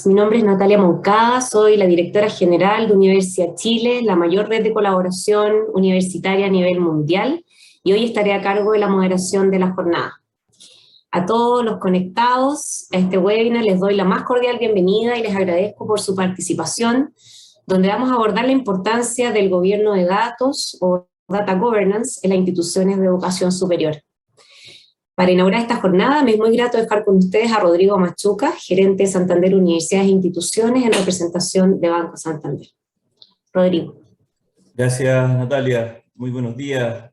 Mi nombre es Natalia Moncada, soy la directora general de Universidad Chile, la mayor red de colaboración universitaria a nivel mundial, y hoy estaré a cargo de la moderación de la jornada. A todos los conectados a este webinar les doy la más cordial bienvenida y les agradezco por su participación, donde vamos a abordar la importancia del gobierno de datos o data governance en las instituciones de educación superior. Para inaugurar esta jornada me es muy grato dejar con ustedes a Rodrigo Machuca, gerente de Santander Universidades e Instituciones en representación de Banco Santander. Rodrigo. Gracias, Natalia. Muy buenos días,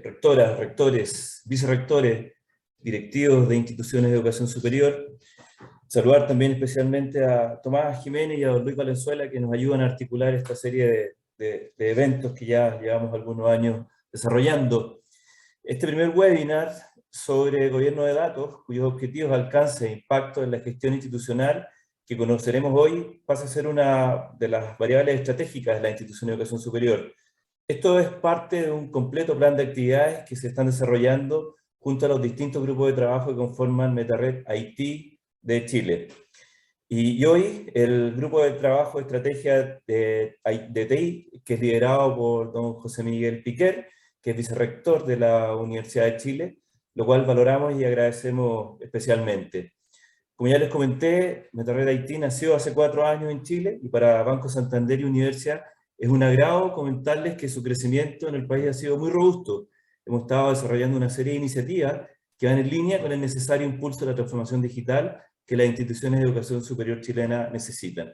rectoras, rectores, vicerrectores, directivos de instituciones de educación superior. Saludar también especialmente a Tomás Jiménez y a Luis Valenzuela, que nos ayudan a articular esta serie de eventos que ya llevamos algunos años desarrollando. Este primer webinar sobre gobierno de datos, cuyos objetivos, alcance e impacto en la gestión institucional que conoceremos hoy, pasa a ser una de las variables estratégicas de la institución de educación superior. Esto es parte de un completo plan de actividades que se están desarrollando junto a los distintos grupos de trabajo que conforman MetaRed IT de Chile. Y hoy el grupo de trabajo de estrategia de TI, que es liderado por don José Miguel Piquer, que es vicerrector de la Universidad de Chile, lo cual valoramos y agradecemos especialmente. Como ya les comenté, MetaRed IT nació hace 4 años en Chile, y para Banco Santander y Universidad es un agrado comentarles que su crecimiento en el país ha sido muy robusto. Hemos estado desarrollando una serie de iniciativas que van en línea con el necesario impulso de la transformación digital que las instituciones de educación superior chilena necesitan.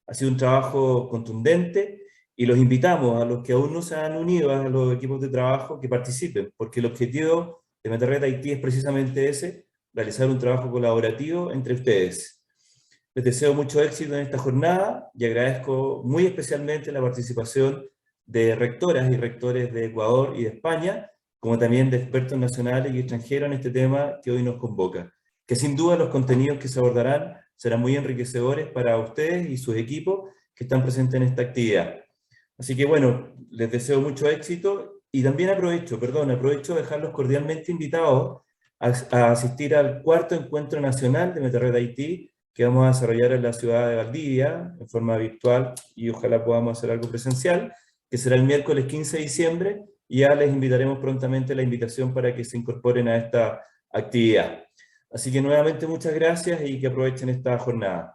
Ha sido un trabajo contundente y los invitamos a los que aún no se han unido a los equipos de trabajo que participen, porque el objetivo de MetaRed IT es precisamente ese, realizar un trabajo colaborativo entre ustedes. Les deseo mucho éxito en esta jornada y agradezco muy especialmente la participación de rectoras y rectores de Ecuador y de España, como también de expertos nacionales y extranjeros en este tema que hoy nos convoca. Que sin duda los contenidos que se abordarán serán muy enriquecedores para ustedes y sus equipos que están presentes en esta actividad. Así que bueno, les deseo mucho éxito y también aprovecho de dejarlos cordialmente invitados a asistir al 4º Encuentro Nacional de MetaRed IT que vamos a desarrollar en la ciudad de Valdivia en forma virtual y ojalá podamos hacer algo presencial, que será el miércoles 15 de diciembre, y ya les invitaremos prontamente la invitación para que se incorporen a esta actividad. Así que nuevamente muchas gracias y que aprovechen esta jornada.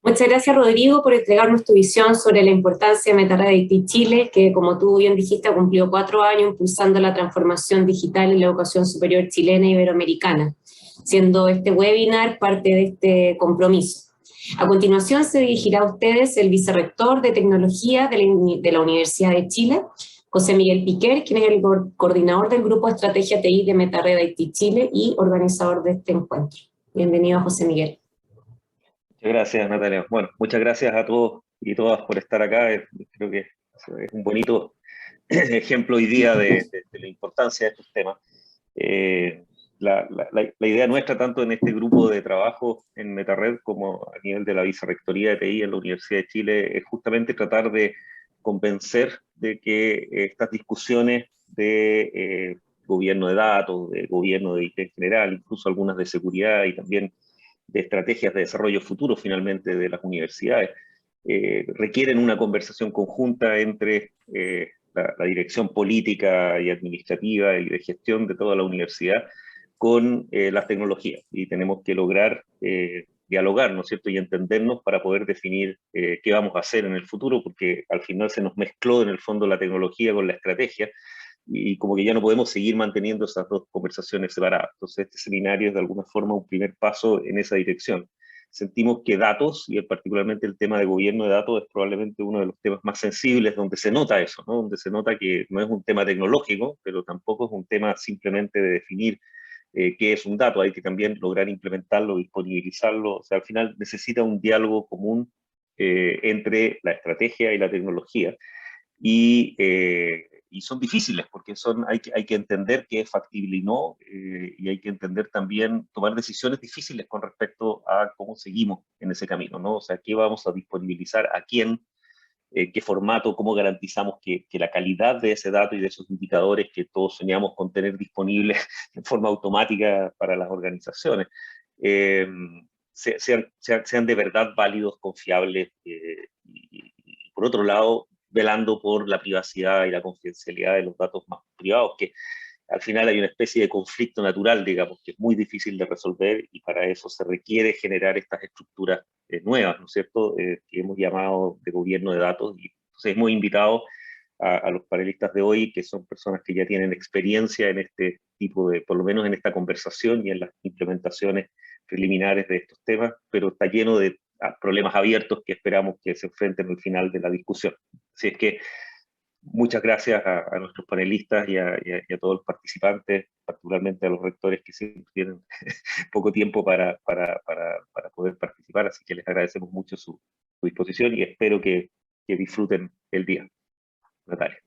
Muchas gracias, Rodrigo, por entregarnos tu visión sobre la importancia de MetaRed IT Chile, que como tú bien dijiste ha cumplido 4 años impulsando la transformación digital en la educación superior chilena e iberoamericana, siendo este webinar parte de este compromiso. A continuación se dirigirá a ustedes el vicerrector de tecnología de la Universidad de Chile, José Miguel Piquer, quien es el coordinador del grupo de estrategia TI de MetaRed IT Chile y organizador de este encuentro. Bienvenido, José Miguel. Muchas gracias, Natalia. Bueno, muchas gracias a todos y todas por estar acá. Creo que es un bonito ejemplo hoy día de la importancia de estos temas. La idea nuestra, tanto en este grupo de trabajo en MetaRed como a nivel de la Vicerrectoría de TI en la Universidad de Chile, es justamente tratar de convencer de que estas discusiones de gobierno de datos, de gobierno de IT en general, incluso algunas de seguridad y también de estrategias de desarrollo futuro finalmente de las universidades, requieren una conversación conjunta entre la dirección política y administrativa y de gestión de toda la universidad con las tecnologías, y tenemos que lograr dialogar, ¿no es cierto?, y entendernos para poder definir qué vamos a hacer en el futuro, porque al final se nos mezcló en el fondo la tecnología con la estrategia, y como que ya no podemos seguir manteniendo esas dos conversaciones separadas. Entonces este seminario es de alguna forma un primer paso en esa dirección. Sentimos que datos, y particularmente el tema de gobierno de datos, es probablemente uno de los temas más sensibles donde se nota eso, ¿no? Donde se nota que no es un tema tecnológico, pero tampoco es un tema simplemente de definir qué es un dato. Hay que también lograr implementarlo, disponibilizarlo. O sea, al final necesita un diálogo común entre la estrategia y la tecnología. Y son difíciles porque hay que entender qué es factible y no, y hay que entender también, tomar decisiones difíciles con respecto a cómo seguimos en ese camino, ¿no? O sea, qué vamos a disponibilizar, a quién, qué formato, cómo garantizamos que la calidad de ese dato y de esos indicadores que todos soñamos con tener disponibles de forma automática para las organizaciones, sean de verdad válidos, confiables, y por otro lado, velando por la privacidad y la confidencialidad de los datos más privados, que al final hay una especie de conflicto natural, digamos, que es muy difícil de resolver, y para eso se requiere generar estas estructuras nuevas, ¿no es cierto?, que hemos llamado de gobierno de datos. Y entonces hemos invitado a los panelistas de hoy, que son personas que ya tienen experiencia en este tipo de, por lo menos en esta conversación y en las implementaciones preliminares de estos temas, pero está lleno de problemas abiertos que esperamos que se enfrenten al final de la discusión. Así es que muchas gracias a nuestros panelistas y a todos los participantes, particularmente a los rectores que siempre tienen poco tiempo para poder participar, así que les agradecemos mucho su disposición y espero que disfruten el día. Natalia.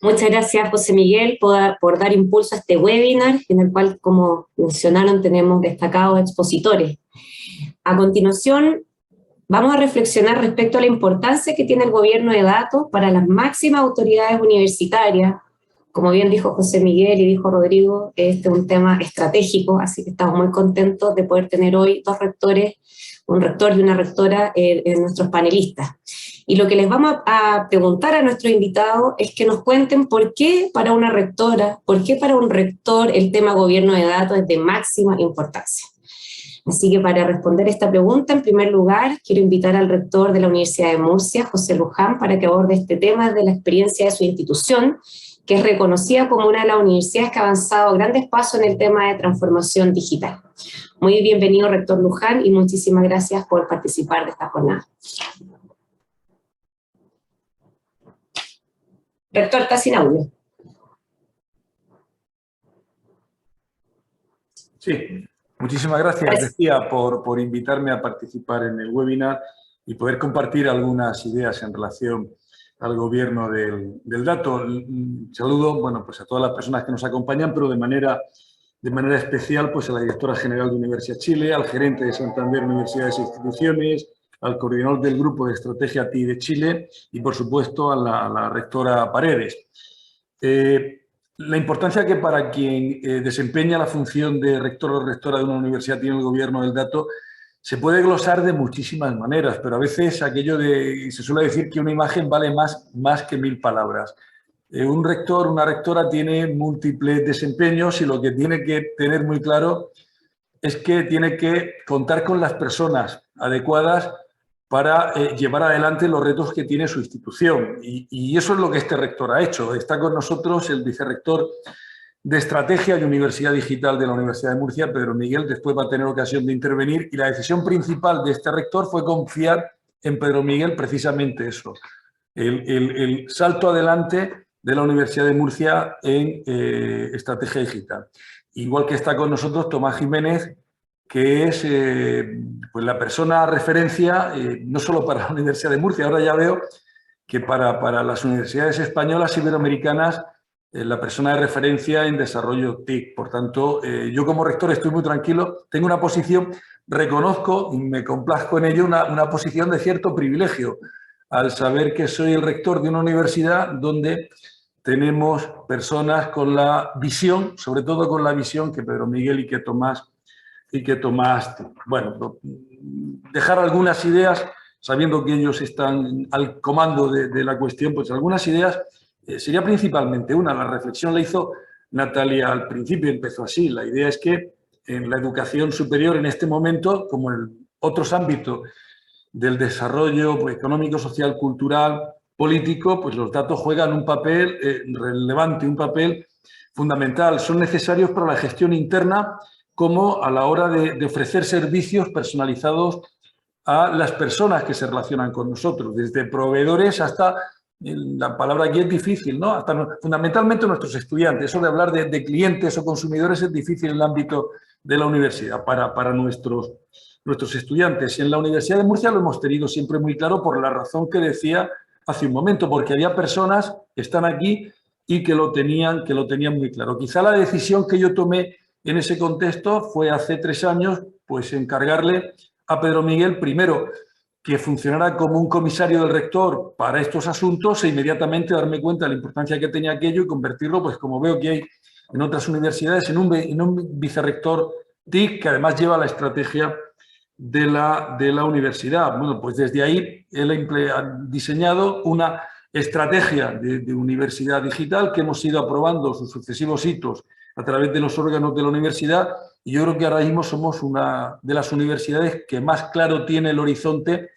Muchas gracias, José Miguel, por dar impulso a este webinar, en el cual, como mencionaron, tenemos destacados expositores. A continuación, vamos a reflexionar respecto a la importancia que tiene el gobierno de datos para las máximas autoridades universitarias. Como bien dijo José Miguel y dijo Rodrigo, este es un tema estratégico, así que estamos muy contentos de poder tener hoy dos rectores, un rector y una rectora, en nuestros panelistas. Y lo que les vamos a preguntar a nuestros invitados es que nos cuenten por qué para una rectora, por qué para un rector el tema gobierno de datos es de máxima importancia. Así que para responder esta pregunta, en primer lugar, quiero invitar al rector de la Universidad de Murcia, José Luján, para que aborde este tema desde la experiencia de su institución, que es reconocida como una de las universidades que ha avanzado grandes pasos en el tema de transformación digital. Muy bienvenido, rector Luján, y muchísimas gracias por participar de esta jornada. Rector, está sin audio. Sí, muchísimas gracias, decía, por invitarme a participar en el webinar y poder compartir algunas ideas en relación al gobierno del dato. Saludo, bueno, pues a todas las personas que nos acompañan, pero de manera especial pues a la directora general de Universidad Chile, al gerente de Santander Universidades e Instituciones, al coordinador del Grupo de Estrategia TI de Chile y, por supuesto, a la rectora Paredes. La importancia que para quien desempeña la función de rector o rectora de una universidad tiene el gobierno del dato se puede glosar de muchísimas maneras, pero a veces se suele decir que una imagen vale más que 1000 palabras. Un rector, una rectora tiene múltiples desempeños y lo que tiene que tener muy claro es que tiene que contar con las personas adecuadas para llevar adelante los retos que tiene su institución. Y eso es lo que este rector ha hecho. Está con nosotros el vicerrector de Estrategia y Universidad Digital de la Universidad de Murcia, Pedro Miguel. Después va a tener ocasión de intervenir y la decisión principal de este rector fue confiar en Pedro Miguel precisamente eso, el salto adelante de la Universidad de Murcia en Estrategia Digital. Igual que está con nosotros Tomás Jiménez, que es pues la persona referencia no solo para la Universidad de Murcia, ahora ya veo que para las universidades españolas y iberoamericanas la persona de referencia en desarrollo TIC. Por tanto, yo como rector estoy muy tranquilo, tengo una posición, reconozco y me complazco en ello, una posición de cierto privilegio, al saber que soy el rector de una universidad donde tenemos personas con la visión, sobre todo con la visión que Pedro Miguel y que Tomás, bueno, dejar algunas ideas, sabiendo que ellos están al comando de la cuestión, pues algunas ideas sería principalmente una. La reflexión la hizo Natalia al principio, empezó así. La idea es que en la educación superior en este momento, como en otros ámbitos del desarrollo pues, económico, social, cultural, político, pues los datos juegan un papel relevante, un papel fundamental. Son necesarios para la gestión interna como a la hora de ofrecer servicios personalizados a las personas que se relacionan con nosotros, desde proveedores hasta, la palabra aquí es difícil, ¿no? Hasta fundamentalmente nuestros estudiantes. Eso de hablar de clientes o consumidores es difícil en el ámbito de la universidad para nuestros estudiantes. En la Universidad de Murcia lo hemos tenido siempre muy claro por la razón que decía hace un momento, porque había personas que están aquí y que lo tenían muy claro. Quizá la decisión que yo tomé en ese contexto fue hace 3 años, pues encargarle a Pedro Miguel, primero, que funcionara como un comisario del rector para estos asuntos e inmediatamente darme cuenta de la importancia que tenía aquello y convertirlo, pues como veo que hay en otras universidades, en un vicerrector TIC, que además lleva la estrategia de la universidad. Bueno, pues desde ahí él ha diseñado una estrategia de universidad digital que hemos ido aprobando sus sucesivos hitos a través de los órganos de la universidad, y yo creo que ahora mismo somos una de las universidades que más claro tiene el horizonte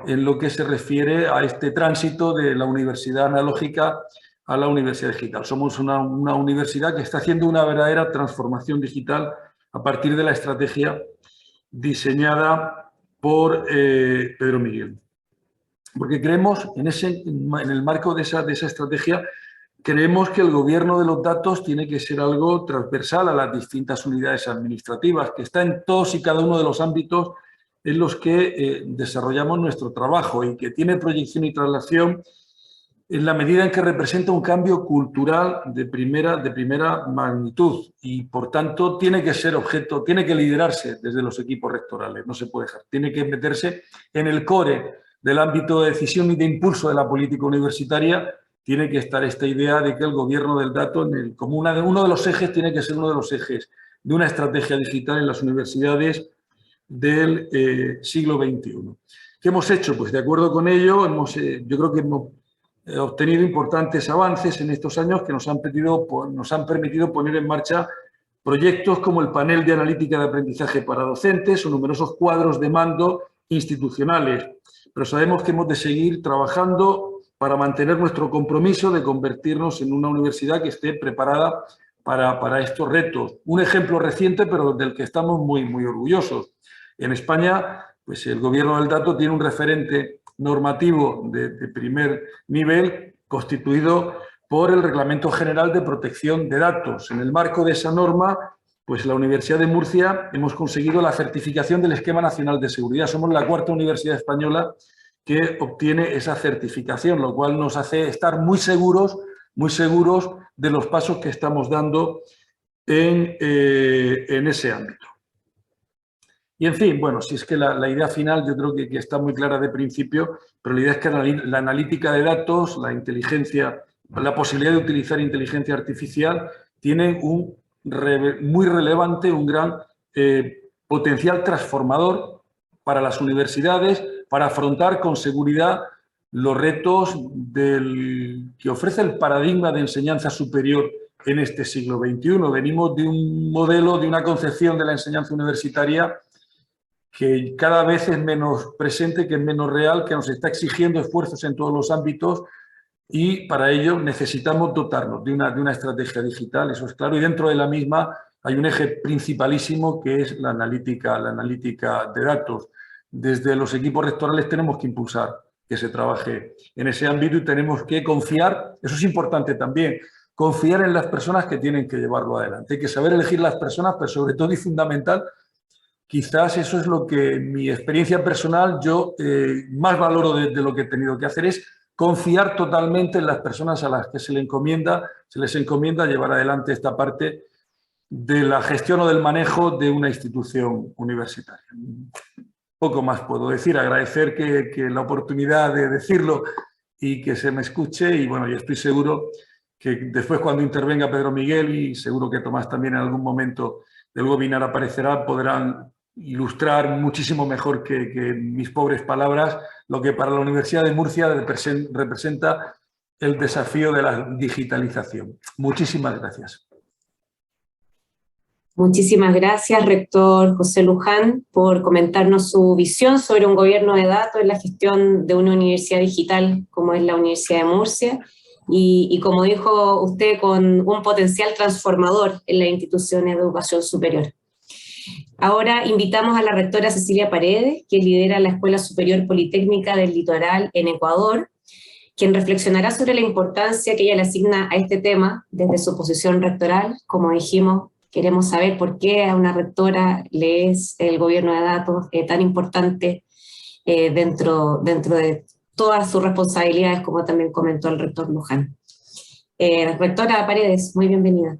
en lo que se refiere a este tránsito de la universidad analógica a la universidad digital. Somos una universidad que está haciendo una verdadera transformación digital a partir de la estrategia diseñada por Pedro Miguel. Porque creemos, en el marco de esa estrategia, creemos que el gobierno de los datos tiene que ser algo transversal a las distintas unidades administrativas, que está en todos y cada uno de los ámbitos en los que desarrollamos nuestro trabajo, y que tiene proyección y traslación en la medida en que representa un cambio cultural de primera magnitud, y por tanto tiene que ser objeto, tiene que liderarse desde los equipos rectorales, no se puede dejar, tiene que meterse en el core del ámbito de decisión y de impulso de la política universitaria. Tiene que estar esta idea de que el gobierno del dato, como uno de los ejes, tiene que ser uno de los ejes de una estrategia digital en las universidades del siglo XXI. ¿Qué hemos hecho? Pues de acuerdo con ello, yo creo que hemos obtenido importantes avances en estos años que nos han permitido poner en marcha proyectos como el panel de analítica de aprendizaje para docentes o numerosos cuadros de mando institucionales. Pero sabemos que hemos de seguir trabajando para mantener nuestro compromiso de convertirnos en una universidad que esté preparada para estos retos. Un ejemplo reciente, pero del que estamos muy, muy orgullosos. En España, pues el gobierno del dato tiene un referente normativo de primer nivel constituido por el Reglamento General de Protección de Datos. En el marco de esa norma, pues la Universidad de Murcia hemos conseguido la certificación del Esquema Nacional de Seguridad. Somos la cuarta universidad española que obtiene esa certificación, lo cual nos hace estar muy seguros de los pasos que estamos dando en ese ámbito. Y en fin, bueno, si es que la idea final yo creo que está muy clara de principio, pero la idea es que la analítica de datos, la inteligencia, la posibilidad de utilizar inteligencia artificial tiene un muy relevante, un gran potencial transformador para las universidades, para afrontar con seguridad los retos que ofrece el paradigma de enseñanza superior en este siglo XXI. Venimos de un modelo, de una concepción de la enseñanza universitaria que cada vez es menos presente, que es menos real, que nos está exigiendo esfuerzos en todos los ámbitos, y para ello necesitamos dotarnos de una estrategia digital, eso es claro, y dentro de la misma hay un eje principalísimo que es la analítica de datos. Desde los equipos rectorales tenemos que impulsar que se trabaje en ese ámbito y tenemos que confiar, eso es importante también, confiar en las personas que tienen que llevarlo adelante. Hay que saber elegir las personas, pero sobre todo y fundamental, quizás eso es lo que en mi experiencia personal yo más valoro de lo que he tenido que hacer, es confiar totalmente en las personas a las que se les encomienda llevar adelante esta parte de la gestión o del manejo de una institución universitaria. Poco más puedo decir, agradecer que la oportunidad de decirlo y que se me escuche, y bueno, yo estoy seguro que después, cuando intervenga Pedro Miguel, y seguro que Tomás también en algún momento del webinar aparecerá, podrán ilustrar muchísimo mejor que mis pobres palabras lo que para la Universidad de Murcia representa el desafío de la digitalización. Muchísimas gracias. Muchísimas gracias, rector José Luján, por comentarnos su visión sobre un gobierno de datos en la gestión de una universidad digital como es la Universidad de Murcia, y como dijo usted, con un potencial transformador en las instituciones de educación superior. Ahora invitamos a la rectora Cecilia Paredes, que lidera la Escuela Superior Politécnica del Litoral en Ecuador, quien reflexionará sobre la importancia que ella le asigna a este tema desde su posición rectoral. Como dijimos, queremos saber por qué a una rectora le es el gobierno de datos tan importante dentro de todas sus responsabilidades, como también comentó el rector Luján. Rectora Paredes, muy bienvenida.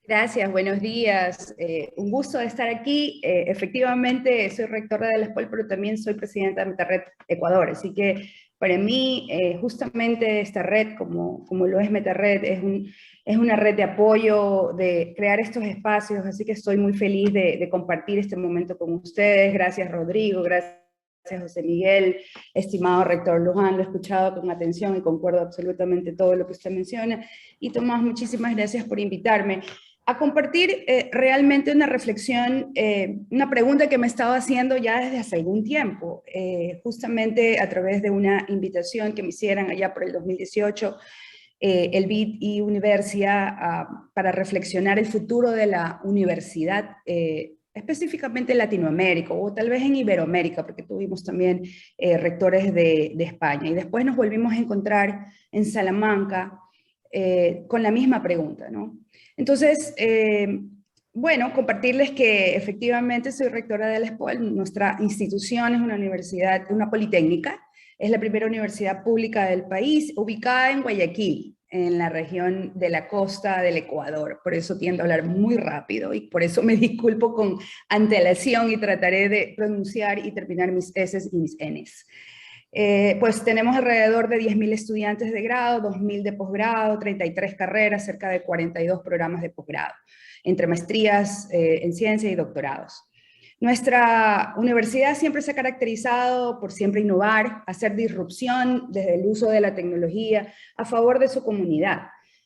Gracias, buenos días. Un gusto estar aquí. Efectivamente, soy rectora de la escuela, pero también soy presidenta de Metared Ecuador, así que Para mí, justamente esta red, como lo es MetaRed, es una red de apoyo, de crear estos espacios, así que estoy muy feliz de compartir este momento con ustedes. Gracias, Rodrigo, gracias, José Miguel, estimado rector Luján, lo he escuchado con atención y concuerdo absolutamente todo lo que usted menciona. Y Tomás, muchísimas gracias por invitarme a compartir realmente una reflexión, una pregunta que me estaba haciendo ya desde hace algún tiempo, justamente a través de una invitación que me hicieran allá por el 2018, el BID y Universia, para reflexionar el futuro de la universidad, específicamente en Latinoamérica, o tal vez en Iberoamérica, porque tuvimos también rectores de España. Y después nos volvimos a encontrar en Salamanca con la misma pregunta, ¿no? Entonces, bueno, compartirles que efectivamente soy rectora de la ESPOL. Nuestra institución es una universidad, una politécnica, es la primera universidad pública del país, ubicada en Guayaquil, en la región de la costa del Ecuador. Por eso tiendo a hablar muy rápido y por eso me disculpo con antelación y trataré de pronunciar y terminar mis S's y mis N's. Pues tenemos alrededor de 10.000 estudiantes de grado, 2.000 de posgrado, 33 carreras, cerca de 42 programas de posgrado, entre maestrías en ciencia y doctorados. Nuestra universidad siempre se ha caracterizado por siempre innovar, hacer disrupción desde el uso de la tecnología a favor de su comunidad.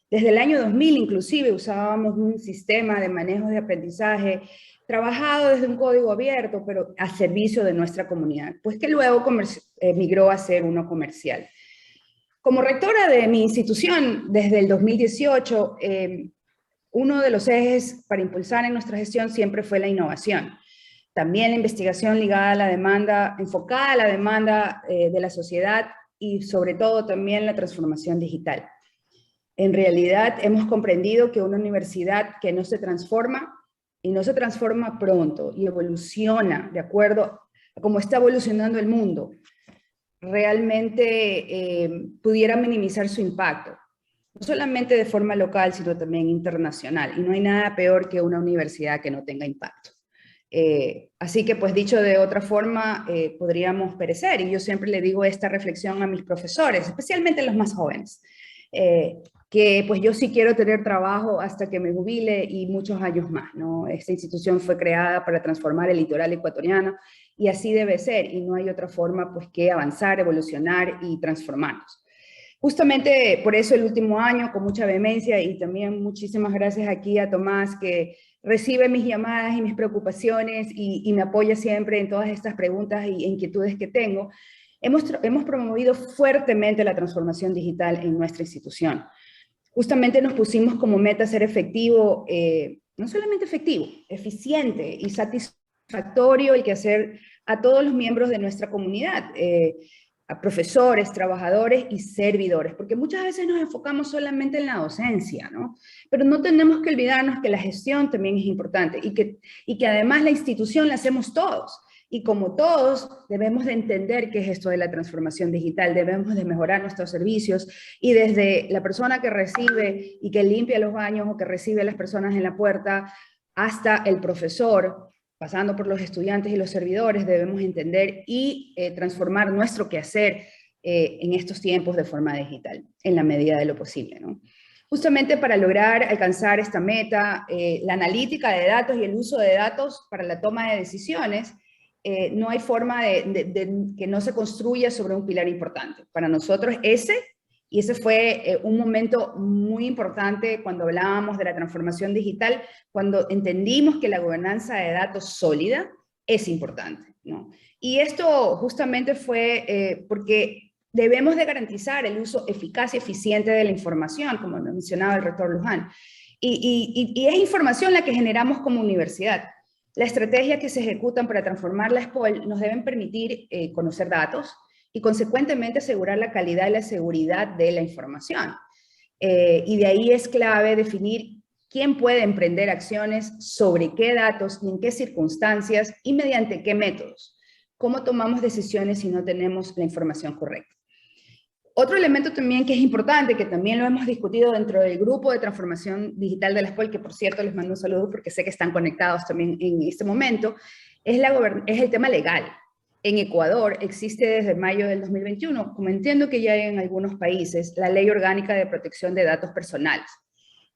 Desde el año 2000 inclusive usábamos un sistema de manejo de aprendizaje trabajado desde un código abierto, pero a servicio de nuestra comunidad, pues que luego migró a ser uno comercial. Como rectora de mi institución desde el 2018, uno de los ejes para impulsar en nuestra gestión siempre fue la innovación. También la investigación ligada a la demanda, enfocada a la demanda de la sociedad y sobre todo también la transformación digital. En realidad hemos comprendido que una universidad que no se transforma, y no se transforma pronto, y evoluciona de acuerdo a cómo está evolucionando el mundo, realmente pudiera minimizar su impacto, no solamente de forma local, sino también internacional. Y no hay nada peor que una universidad que no tenga impacto. Así que, pues dicho de otra forma, podríamos perecer. Y yo siempre le digo esta reflexión a mis profesores, especialmente los más jóvenes, que pues yo sí quiero tener trabajo hasta que me jubile y muchos años más, ¿no? Esta institución fue creada para transformar el litoral ecuatoriano y así debe ser, y no hay otra forma pues que avanzar, evolucionar y transformarnos. Justamente por eso el último año, con mucha vehemencia, y también muchísimas gracias aquí a Tomás, que recibe mis llamadas y mis preocupaciones y me apoya siempre en todas estas preguntas e inquietudes que tengo, hemos promovido fuertemente la transformación digital en nuestra institución. Justamente nos pusimos como meta ser efectivo, no solamente efectivo, eficiente y satisfactorio el quehacer a todos los miembros de nuestra comunidad, a profesores, trabajadores y servidores, porque muchas veces nos enfocamos solamente en la docencia, ¿no? Pero no tenemos que olvidarnos que la gestión también es importante y que además la institución la hacemos todos. Y como todos, debemos de entender qué es esto de la transformación digital, debemos de mejorar nuestros servicios, y desde la persona que recibe y que limpia los baños o que recibe a las personas en la puerta, hasta el profesor, pasando por los estudiantes y los servidores, debemos entender y transformar nuestro quehacer en estos tiempos de forma digital, en la medida de lo posible, ¿no? Justamente para lograr alcanzar esta meta, la analítica de datos y el uso de datos para la toma de decisiones, no hay forma de que no se construya sobre un pilar importante. Para nosotros ese fue un momento muy importante cuando hablábamos de la transformación digital, cuando entendimos que la gobernanza de datos sólida es importante, ¿no? Y esto justamente fue porque debemos de garantizar el uso eficaz y eficiente de la información, como mencionaba el rector Luján. Y es información la que generamos como universidad. La estrategia que se ejecutan para transformar la ESPOL nos deben permitir conocer datos y consecuentemente asegurar la calidad y la seguridad de la información. Y de ahí es clave definir quién puede emprender acciones, sobre qué datos y en qué circunstancias y mediante qué métodos. Cómo tomamos decisiones si no tenemos la información correcta. Otro elemento también que es importante, que también lo hemos discutido dentro del grupo de transformación digital de la ESPOL, que por cierto les mando un saludo porque sé que están conectados también en este momento, es el tema legal. En Ecuador existe desde mayo del 2021, como entiendo que ya hay en algunos países, la Ley Orgánica de Protección de Datos Personales.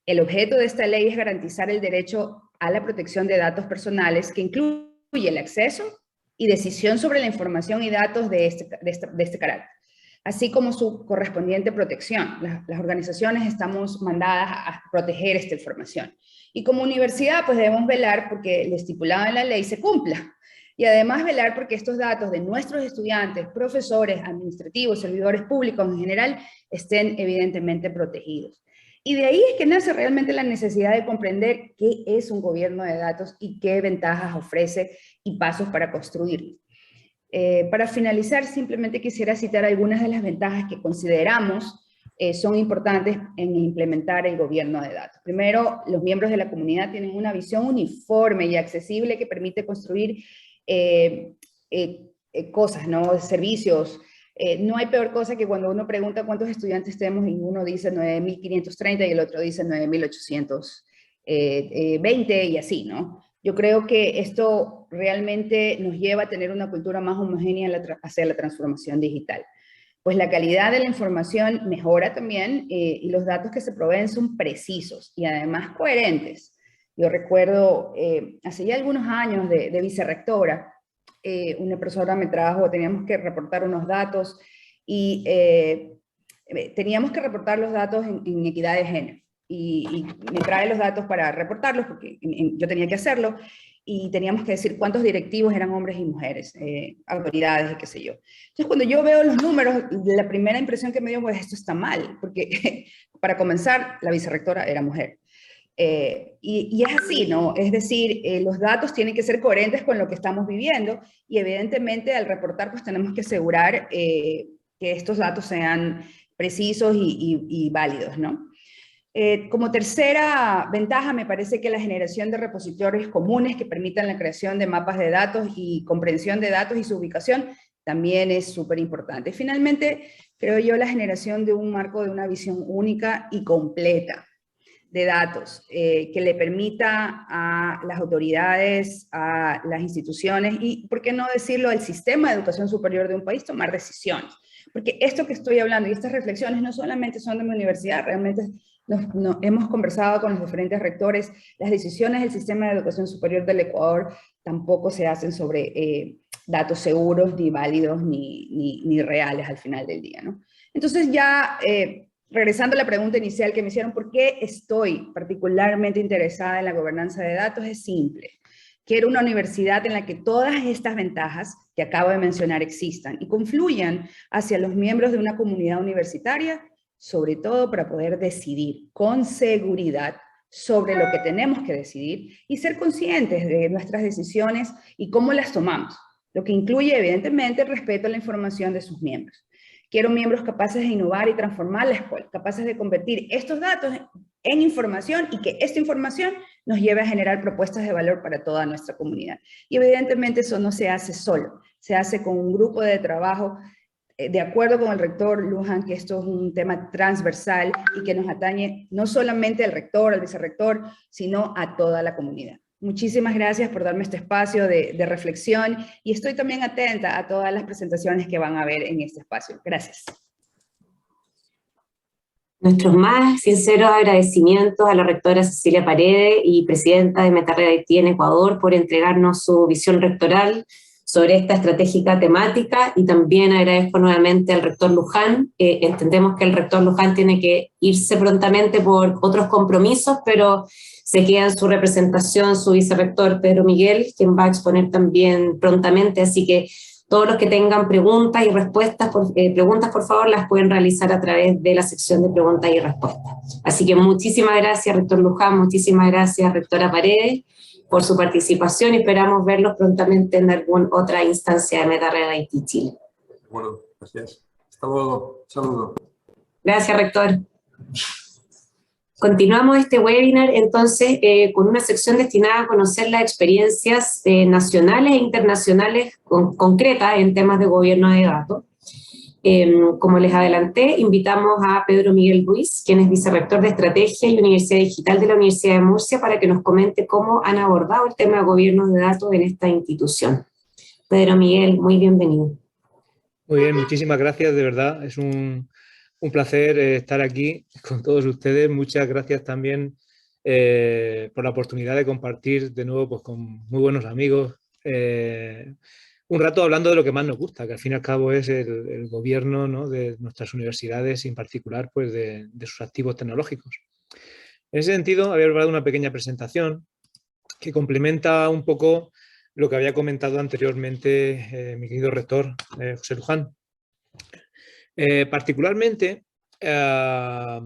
El objeto de esta ley es garantizar el derecho a la protección de datos personales, que incluye el acceso y decisión sobre la información y datos de este carácter, así como su correspondiente protección. Las organizaciones estamos mandadas a proteger esta información. Y como universidad, pues debemos velar porque lo estipulado en la ley se cumpla. Y además velar porque estos datos de nuestros estudiantes, profesores, administrativos, servidores públicos en general, estén evidentemente protegidos. Y de ahí es que nace realmente la necesidad de comprender qué es un gobierno de datos y qué ventajas ofrece y pasos para construirlo. Para finalizar, simplemente quisiera citar algunas de las ventajas que consideramos son importantes en implementar el gobierno de datos. Primero, los miembros de la comunidad tienen una visión uniforme y accesible que permite construir cosas, ¿no? Servicios. No hay peor cosa que cuando uno pregunta cuántos estudiantes tenemos y uno dice 9.530 y el otro dice 9.820 y así, ¿no? Yo creo que esto realmente nos lleva a tener una cultura más homogénea hacia la transformación digital. Pues la calidad de la información mejora también y los datos que se proveen son precisos y además coherentes. Yo recuerdo, hace ya algunos años de vicerrectora, una profesora me trajo, teníamos que reportar unos datos y teníamos que reportar los datos en equidad de género. Y me trae los datos para reportarlos porque yo tenía que hacerlo y teníamos que decir cuántos directivos eran hombres y mujeres, autoridades y qué sé yo. Entonces cuando yo veo los números, la primera impresión que me dio fue esto está mal, porque para comenzar la vicerrectora era mujer. Y es así, ¿no? Es decir, los datos tienen que ser coherentes con lo que estamos viviendo y evidentemente al reportar pues tenemos que asegurar que estos datos sean precisos y válidos, ¿no? Como tercera ventaja, me parece que la generación de repositorios comunes que permitan la creación de mapas de datos y comprensión de datos y su ubicación también es súper importante. Finalmente, creo yo, la generación de un marco de una visión única y completa de datos que le permita a las autoridades, a las instituciones y, ¿por qué no decirlo?, al sistema de educación superior de un país tomar decisiones. Porque esto que estoy hablando y estas reflexiones no solamente son de mi universidad, realmente hemos conversado con los diferentes rectores, las decisiones del sistema de educación superior del Ecuador tampoco se hacen sobre datos seguros, ni válidos, ni reales al final del día, ¿no? Entonces ya, regresando a la pregunta inicial que me hicieron, ¿por qué estoy particularmente interesada en la gobernanza de datos? Es simple. Quiero una universidad en la que todas estas ventajas que acabo de mencionar existan y confluyan hacia los miembros de una comunidad universitaria, sobre todo para poder decidir con seguridad sobre lo que tenemos que decidir y ser conscientes de nuestras decisiones y cómo las tomamos, lo que incluye evidentemente el respeto a la información de sus miembros. Quiero miembros capaces de innovar y transformar la escuela, capaces de convertir estos datos en información y que esta información nos lleve a generar propuestas de valor para toda nuestra comunidad. Y evidentemente eso no se hace solo, se hace con un grupo de trabajo de acuerdo con el rector Luján, que esto es un tema transversal y que nos atañe no solamente al rector, al vicerrector, sino a toda la comunidad. Muchísimas gracias por darme este espacio de reflexión y estoy también atenta a todas las presentaciones que van a haber en este espacio. Gracias. Nuestros más sinceros agradecimientos a la rectora Cecilia Paredes y presidenta de MetaRed Haití en Ecuador por entregarnos su visión rectoral sobre esta estratégica temática y también agradezco nuevamente al rector Luján. Entendemos que el rector Luján tiene que irse prontamente por otros compromisos, pero se queda en su representación su vicerrector Pedro Miguel, quien va a exponer también prontamente, así que todos los que tengan preguntas y respuestas, por favor, las pueden realizar a través de la sección de preguntas y respuestas. Así que muchísimas gracias, rector Luján, muchísimas gracias, rectora Paredes, por su participación y esperamos verlos prontamente en alguna otra instancia de MetaRed Haití Chile. Bueno, gracias. Hasta luego. Saludos. Gracias, rector. Continuamos este webinar entonces con una sección destinada a conocer las experiencias nacionales e internacionales concretas en temas de gobierno de datos. Como les adelanté, invitamos a Pedro Miguel Ruiz, quien es vicerrector de Estrategia y Universidad Digital de la Universidad de Murcia, para que nos comente cómo han abordado el tema de gobierno de datos en esta institución. Pedro Miguel, muy bienvenido. Muy bien, muchísimas gracias, de verdad. Es un placer estar aquí con todos ustedes. Muchas gracias también por la oportunidad de compartir de nuevo pues, con muy buenos amigos un rato hablando de lo que más nos gusta, que al fin y al cabo es el gobierno, ¿no?, de nuestras universidades y en particular pues, de sus activos tecnológicos. En ese sentido, había preparado una pequeña presentación que complementa un poco lo que había comentado anteriormente mi querido rector José Luján. Particularmente, he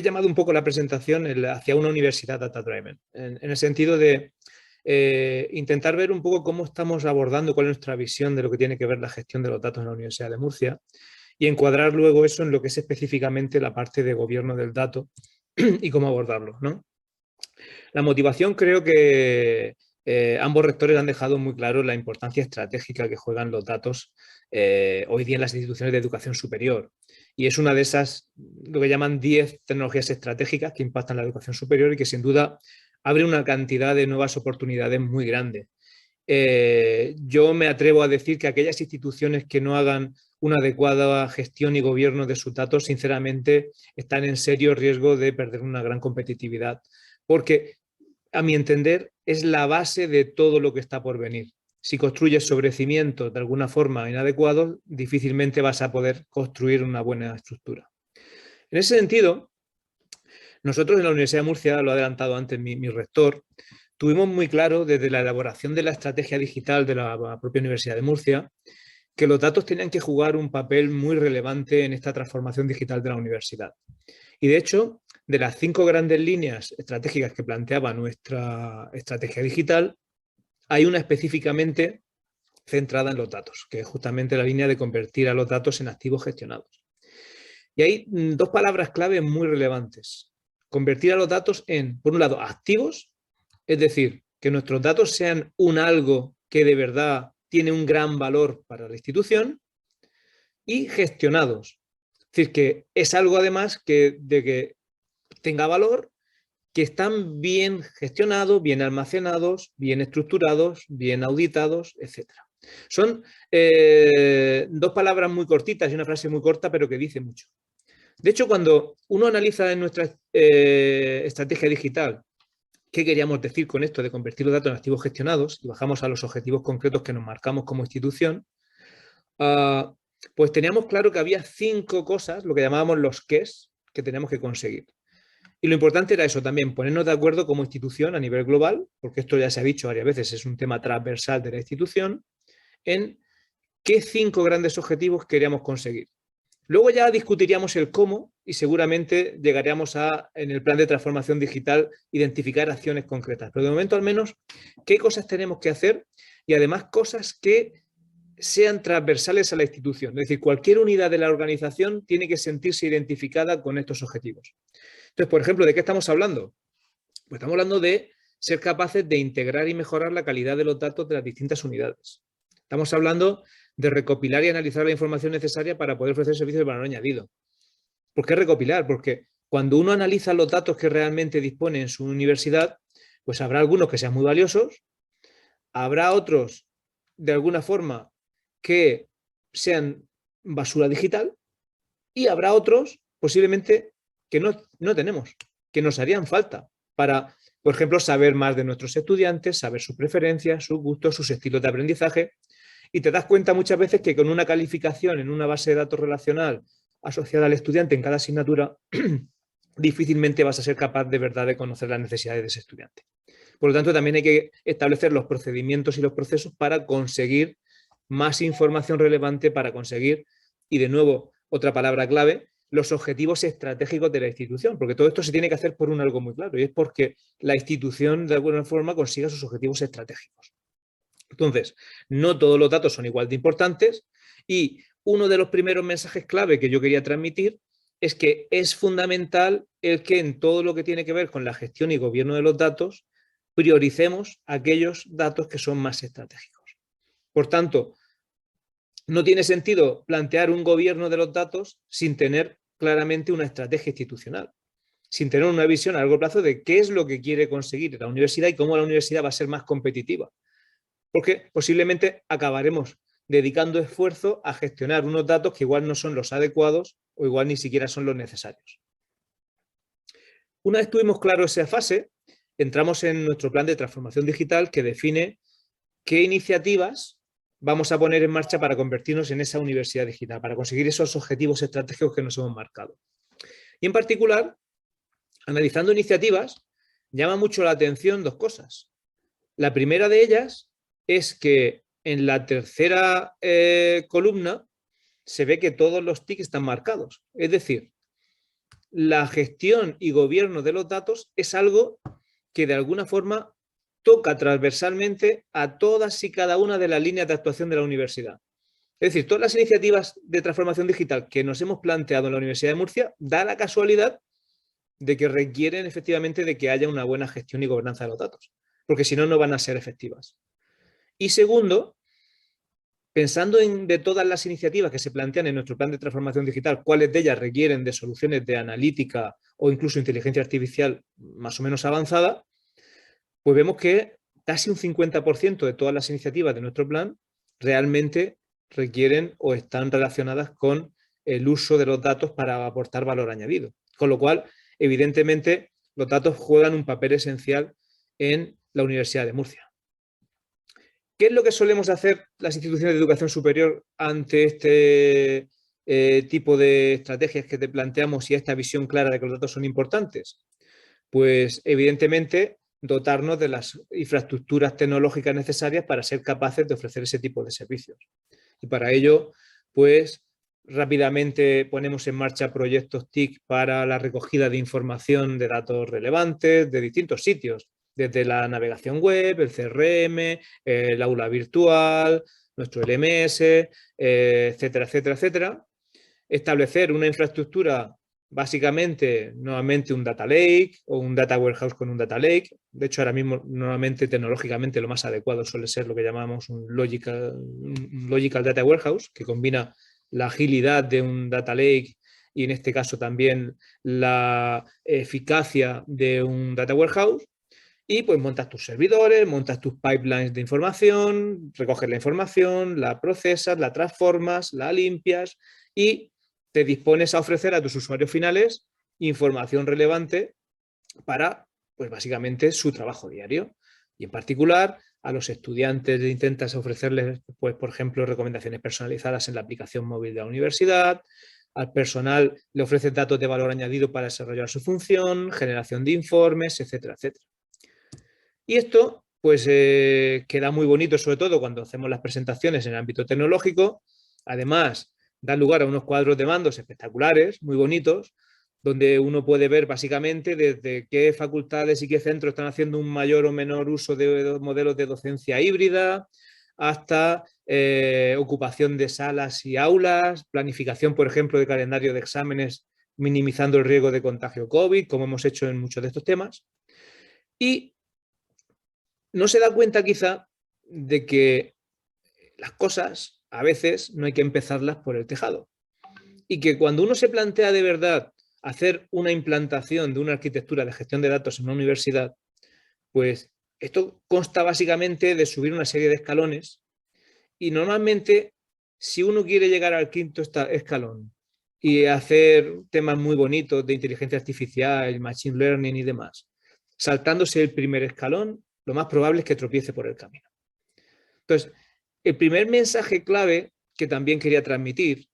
llamado un poco la presentación hacia una universidad data-driven, en el sentido de intentar ver un poco cómo estamos abordando, cuál es nuestra visión de lo que tiene que ver la gestión de los datos en la Universidad de Murcia y encuadrar luego eso en lo que es específicamente la parte de gobierno del dato y cómo abordarlo, ¿no? La motivación, creo que ambos rectores han dejado muy claro la importancia estratégica que juegan los datos hoy día en las instituciones de educación superior. Y es una de esas, lo que llaman 10 tecnologías estratégicas que impactan la educación superior y que sin duda abre una cantidad de nuevas oportunidades muy grande. Yo me atrevo a decir que aquellas instituciones que no hagan una adecuada gestión y gobierno de sus datos, sinceramente, están en serio riesgo de perder una gran competitividad. Porque, a mi entender, es la base de todo lo que está por venir. Si construyes sobre cimientos de alguna forma inadecuados, difícilmente vas a poder construir una buena estructura. En ese sentido, nosotros en la Universidad de Murcia, lo ha adelantado antes mi rector, tuvimos muy claro desde la elaboración de la estrategia digital de la propia Universidad de Murcia que los datos tenían que jugar un papel muy relevante en esta transformación digital de la universidad. Y de hecho, de las 5 grandes líneas estratégicas que planteaba nuestra estrategia digital, hay una específicamente centrada en los datos, que es justamente la línea de convertir a los datos en activos gestionados. Y hay 2 palabras clave muy relevantes. Convertir a los datos en, por un lado, activos, es decir, que nuestros datos sean un algo que de verdad tiene un gran valor para la institución, y gestionados. Es decir, que es algo además de que tenga valor, que están bien gestionados, bien almacenados, bien estructurados, bien auditados, etc. Son 2 palabras muy cortitas y una frase muy corta, pero que dice mucho. De hecho, cuando uno analiza en nuestra estrategia digital qué queríamos decir con esto de convertir los datos en activos gestionados y bajamos a los objetivos concretos que nos marcamos como institución, pues teníamos claro que había 5 cosas, lo que llamábamos los qués, que teníamos que conseguir. Y lo importante era eso también, ponernos de acuerdo como institución a nivel global, porque esto ya se ha dicho varias veces, es un tema transversal de la institución, en qué 5 grandes objetivos queríamos conseguir. Luego ya discutiríamos el cómo y seguramente llegaríamos a, en el plan de transformación digital, identificar acciones concretas. Pero de momento al menos, qué cosas tenemos que hacer y además cosas que sean transversales a la institución. Es decir, cualquier unidad de la organización tiene que sentirse identificada con estos objetivos. Entonces, por ejemplo, ¿de qué estamos hablando? Pues estamos hablando de ser capaces de integrar y mejorar la calidad de los datos de las distintas unidades. Estamos hablando de recopilar y analizar la información necesaria para poder ofrecer servicios de valor añadido. ¿Por qué recopilar? Porque cuando uno analiza los datos que realmente dispone en su universidad, pues habrá algunos que sean muy valiosos, habrá otros, de alguna forma, que sean basura digital y habrá otros, posiblemente, que no tenemos, que nos harían falta para, por ejemplo, saber más de nuestros estudiantes, saber sus preferencias, sus gustos, sus estilos de aprendizaje. Y te das cuenta muchas veces que con una calificación en una base de datos relacional asociada al estudiante en cada asignatura, difícilmente vas a ser capaz de verdad de conocer las necesidades de ese estudiante. Por lo tanto, también hay que establecer los procedimientos y los procesos para conseguir más información relevante, para conseguir, y de nuevo, otra palabra clave, los objetivos estratégicos de la institución, porque todo esto se tiene que hacer por un algo muy claro, y es porque la institución de alguna forma consiga sus objetivos estratégicos. Entonces, no todos los datos son igual de importantes y uno de los primeros mensajes clave que yo quería transmitir es que es fundamental el que en todo lo que tiene que ver con la gestión y gobierno de los datos prioricemos aquellos datos que son más estratégicos. Por tanto, no tiene sentido plantear un gobierno de los datos sin tener claramente una estrategia institucional, sin tener una visión a largo plazo de qué es lo que quiere conseguir la universidad y cómo la universidad va a ser más competitiva. porque posiblemente acabaremos dedicando esfuerzo a gestionar unos datos que igual no son los adecuados o igual ni siquiera son los necesarios. Una vez tuvimos claro esa fase, entramos en nuestro plan de transformación digital que define qué iniciativas vamos a poner en marcha para convertirnos en esa universidad digital, para conseguir esos objetivos estratégicos que nos hemos marcado. Y en particular, analizando iniciativas, llama mucho la atención dos cosas. La primera de ellas es que en la tercera columna se ve que todos los TIC están marcados. Es decir, la gestión y gobierno de los datos es algo que de alguna forma toca transversalmente a todas y cada una de las líneas de actuación de la universidad. Es decir, todas las iniciativas de transformación digital que nos hemos planteado en la Universidad de Murcia da la casualidad de que requieren efectivamente de que haya una buena gestión y gobernanza de los datos, porque si no, no van a ser efectivas. Y segundo, pensando en de todas las iniciativas que se plantean en nuestro plan de transformación digital, cuáles de ellas requieren de soluciones de analítica o incluso inteligencia artificial más o menos avanzada, pues vemos que casi un 50% de todas las iniciativas de nuestro plan realmente requieren o están relacionadas con el uso de los datos para aportar valor añadido. Con lo cual, evidentemente, los datos juegan un papel esencial en la Universidad de Murcia. ¿Qué es lo que solemos hacer las instituciones de educación superior ante este tipo de estrategias que te planteamos y esta visión clara de que los datos son importantes? Pues, evidentemente, dotarnos de las infraestructuras tecnológicas necesarias para ser capaces de ofrecer ese tipo de servicios. Y para ello, pues, rápidamente ponemos en marcha proyectos TIC para la recogida de información de datos relevantes de distintos sitios, desde la navegación web, el CRM, el aula virtual, nuestro LMS, etcétera, etcétera, etcétera. Establecer una infraestructura, básicamente, nuevamente un data lake o un data warehouse con un data lake. De hecho, ahora mismo, nuevamente, tecnológicamente, lo más adecuado suele ser lo que llamamos un logical data warehouse, que combina la agilidad de un data lake y, en este caso, también la eficacia de un data warehouse. Y pues montas tus servidores, montas tus pipelines de información, recoges la información, la procesas, la transformas, la limpias y te dispones a ofrecer a tus usuarios finales información relevante para, pues básicamente, su trabajo diario. Y en particular, a los estudiantes intentas ofrecerles, pues, por ejemplo, recomendaciones personalizadas en la aplicación móvil de la universidad. Al personal le ofreces datos de valor añadido para desarrollar su función, generación de informes, etcétera, etcétera. Y esto, pues, queda muy bonito, sobre todo cuando hacemos las presentaciones en el ámbito tecnológico. Además, da lugar a unos cuadros de mandos espectaculares, muy bonitos, donde uno puede ver básicamente desde qué facultades y qué centros están haciendo un mayor o menor uso de modelos de docencia híbrida, hasta ocupación de salas y aulas, planificación, por ejemplo, de calendario de exámenes, minimizando el riesgo de contagio COVID, como hemos hecho en muchos de estos temas. Y no se da cuenta quizá de que las cosas a veces no hay que empezarlas por el tejado. Y que cuando uno se plantea de verdad hacer una implantación de una arquitectura de gestión de datos en una universidad, pues esto consta básicamente de subir una serie de escalones y normalmente si uno quiere llegar al quinto escalón y hacer temas muy bonitos de inteligencia artificial, machine learning y demás, saltándose el primer escalón, lo más probable es que tropiece por el camino. Entonces, el primer mensaje clave que también quería transmitir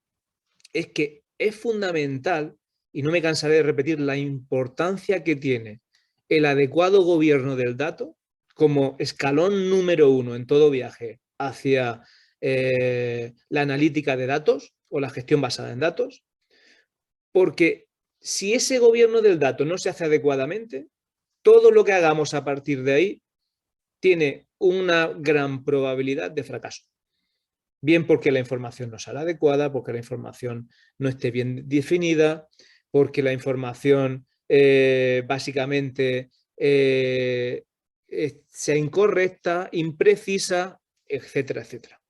es que es fundamental, y no me cansaré de repetir, la importancia que tiene el adecuado gobierno del dato como escalón número 1 en todo viaje hacia la analítica de datos o la gestión basada en datos, porque si ese gobierno del dato no se hace adecuadamente, todo lo que hagamos a partir de ahí tiene una gran probabilidad de fracaso. Bien porque la información no sea la adecuada, porque la información no esté bien definida, porque la información básicamente sea incorrecta, imprecisa, etcétera, etcétera.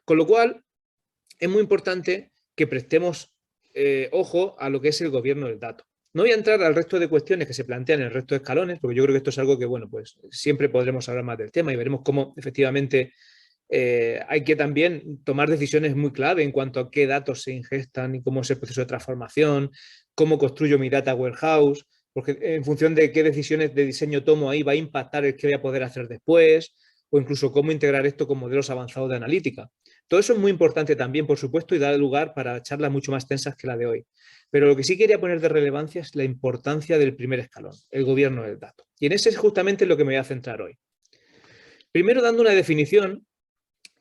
Con lo cual, es muy importante que prestemos ojo a lo que es el gobierno del dato. No voy a entrar al resto de cuestiones que se plantean en el resto de escalones, porque yo creo que esto es algo que, bueno, pues siempre podremos hablar más del tema y veremos cómo efectivamente hay que también tomar decisiones muy clave en cuanto a qué datos se ingestan y cómo es el proceso de transformación, cómo construyo mi data warehouse, porque en función de qué decisiones de diseño tomo ahí va a impactar el que voy a poder hacer después, o incluso cómo integrar esto con modelos avanzados de analítica. Todo eso es muy importante también, por supuesto, y da lugar para charlas mucho más tensas que la de hoy. Pero lo que sí quería poner de relevancia es la importancia del primer escalón, el gobierno del dato. Y en ese es justamente lo que me voy a centrar hoy. Primero dando una definición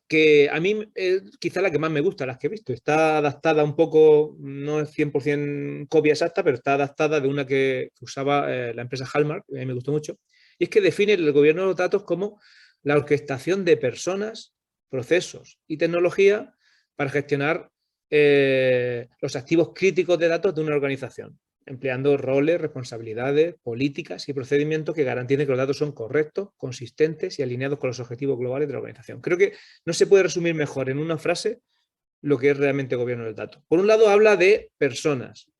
que a mí es quizá la que más me gusta, las que he visto. Está adaptada un poco, no es 100% copia exacta, pero está adaptada de una que usaba la empresa Hallmark, que a mí me gustó mucho, y es que define el gobierno de los datos como la orquestación de personas, procesos y tecnología para gestionar los activos críticos de datos de una organización, empleando roles, responsabilidades, políticas y procedimientos que garanticen que los datos son correctos, consistentes y alineados con los objetivos globales de la organización. Creo que no se puede resumir mejor en una frase lo que es realmente gobierno del dato. Por un lado, habla de personas,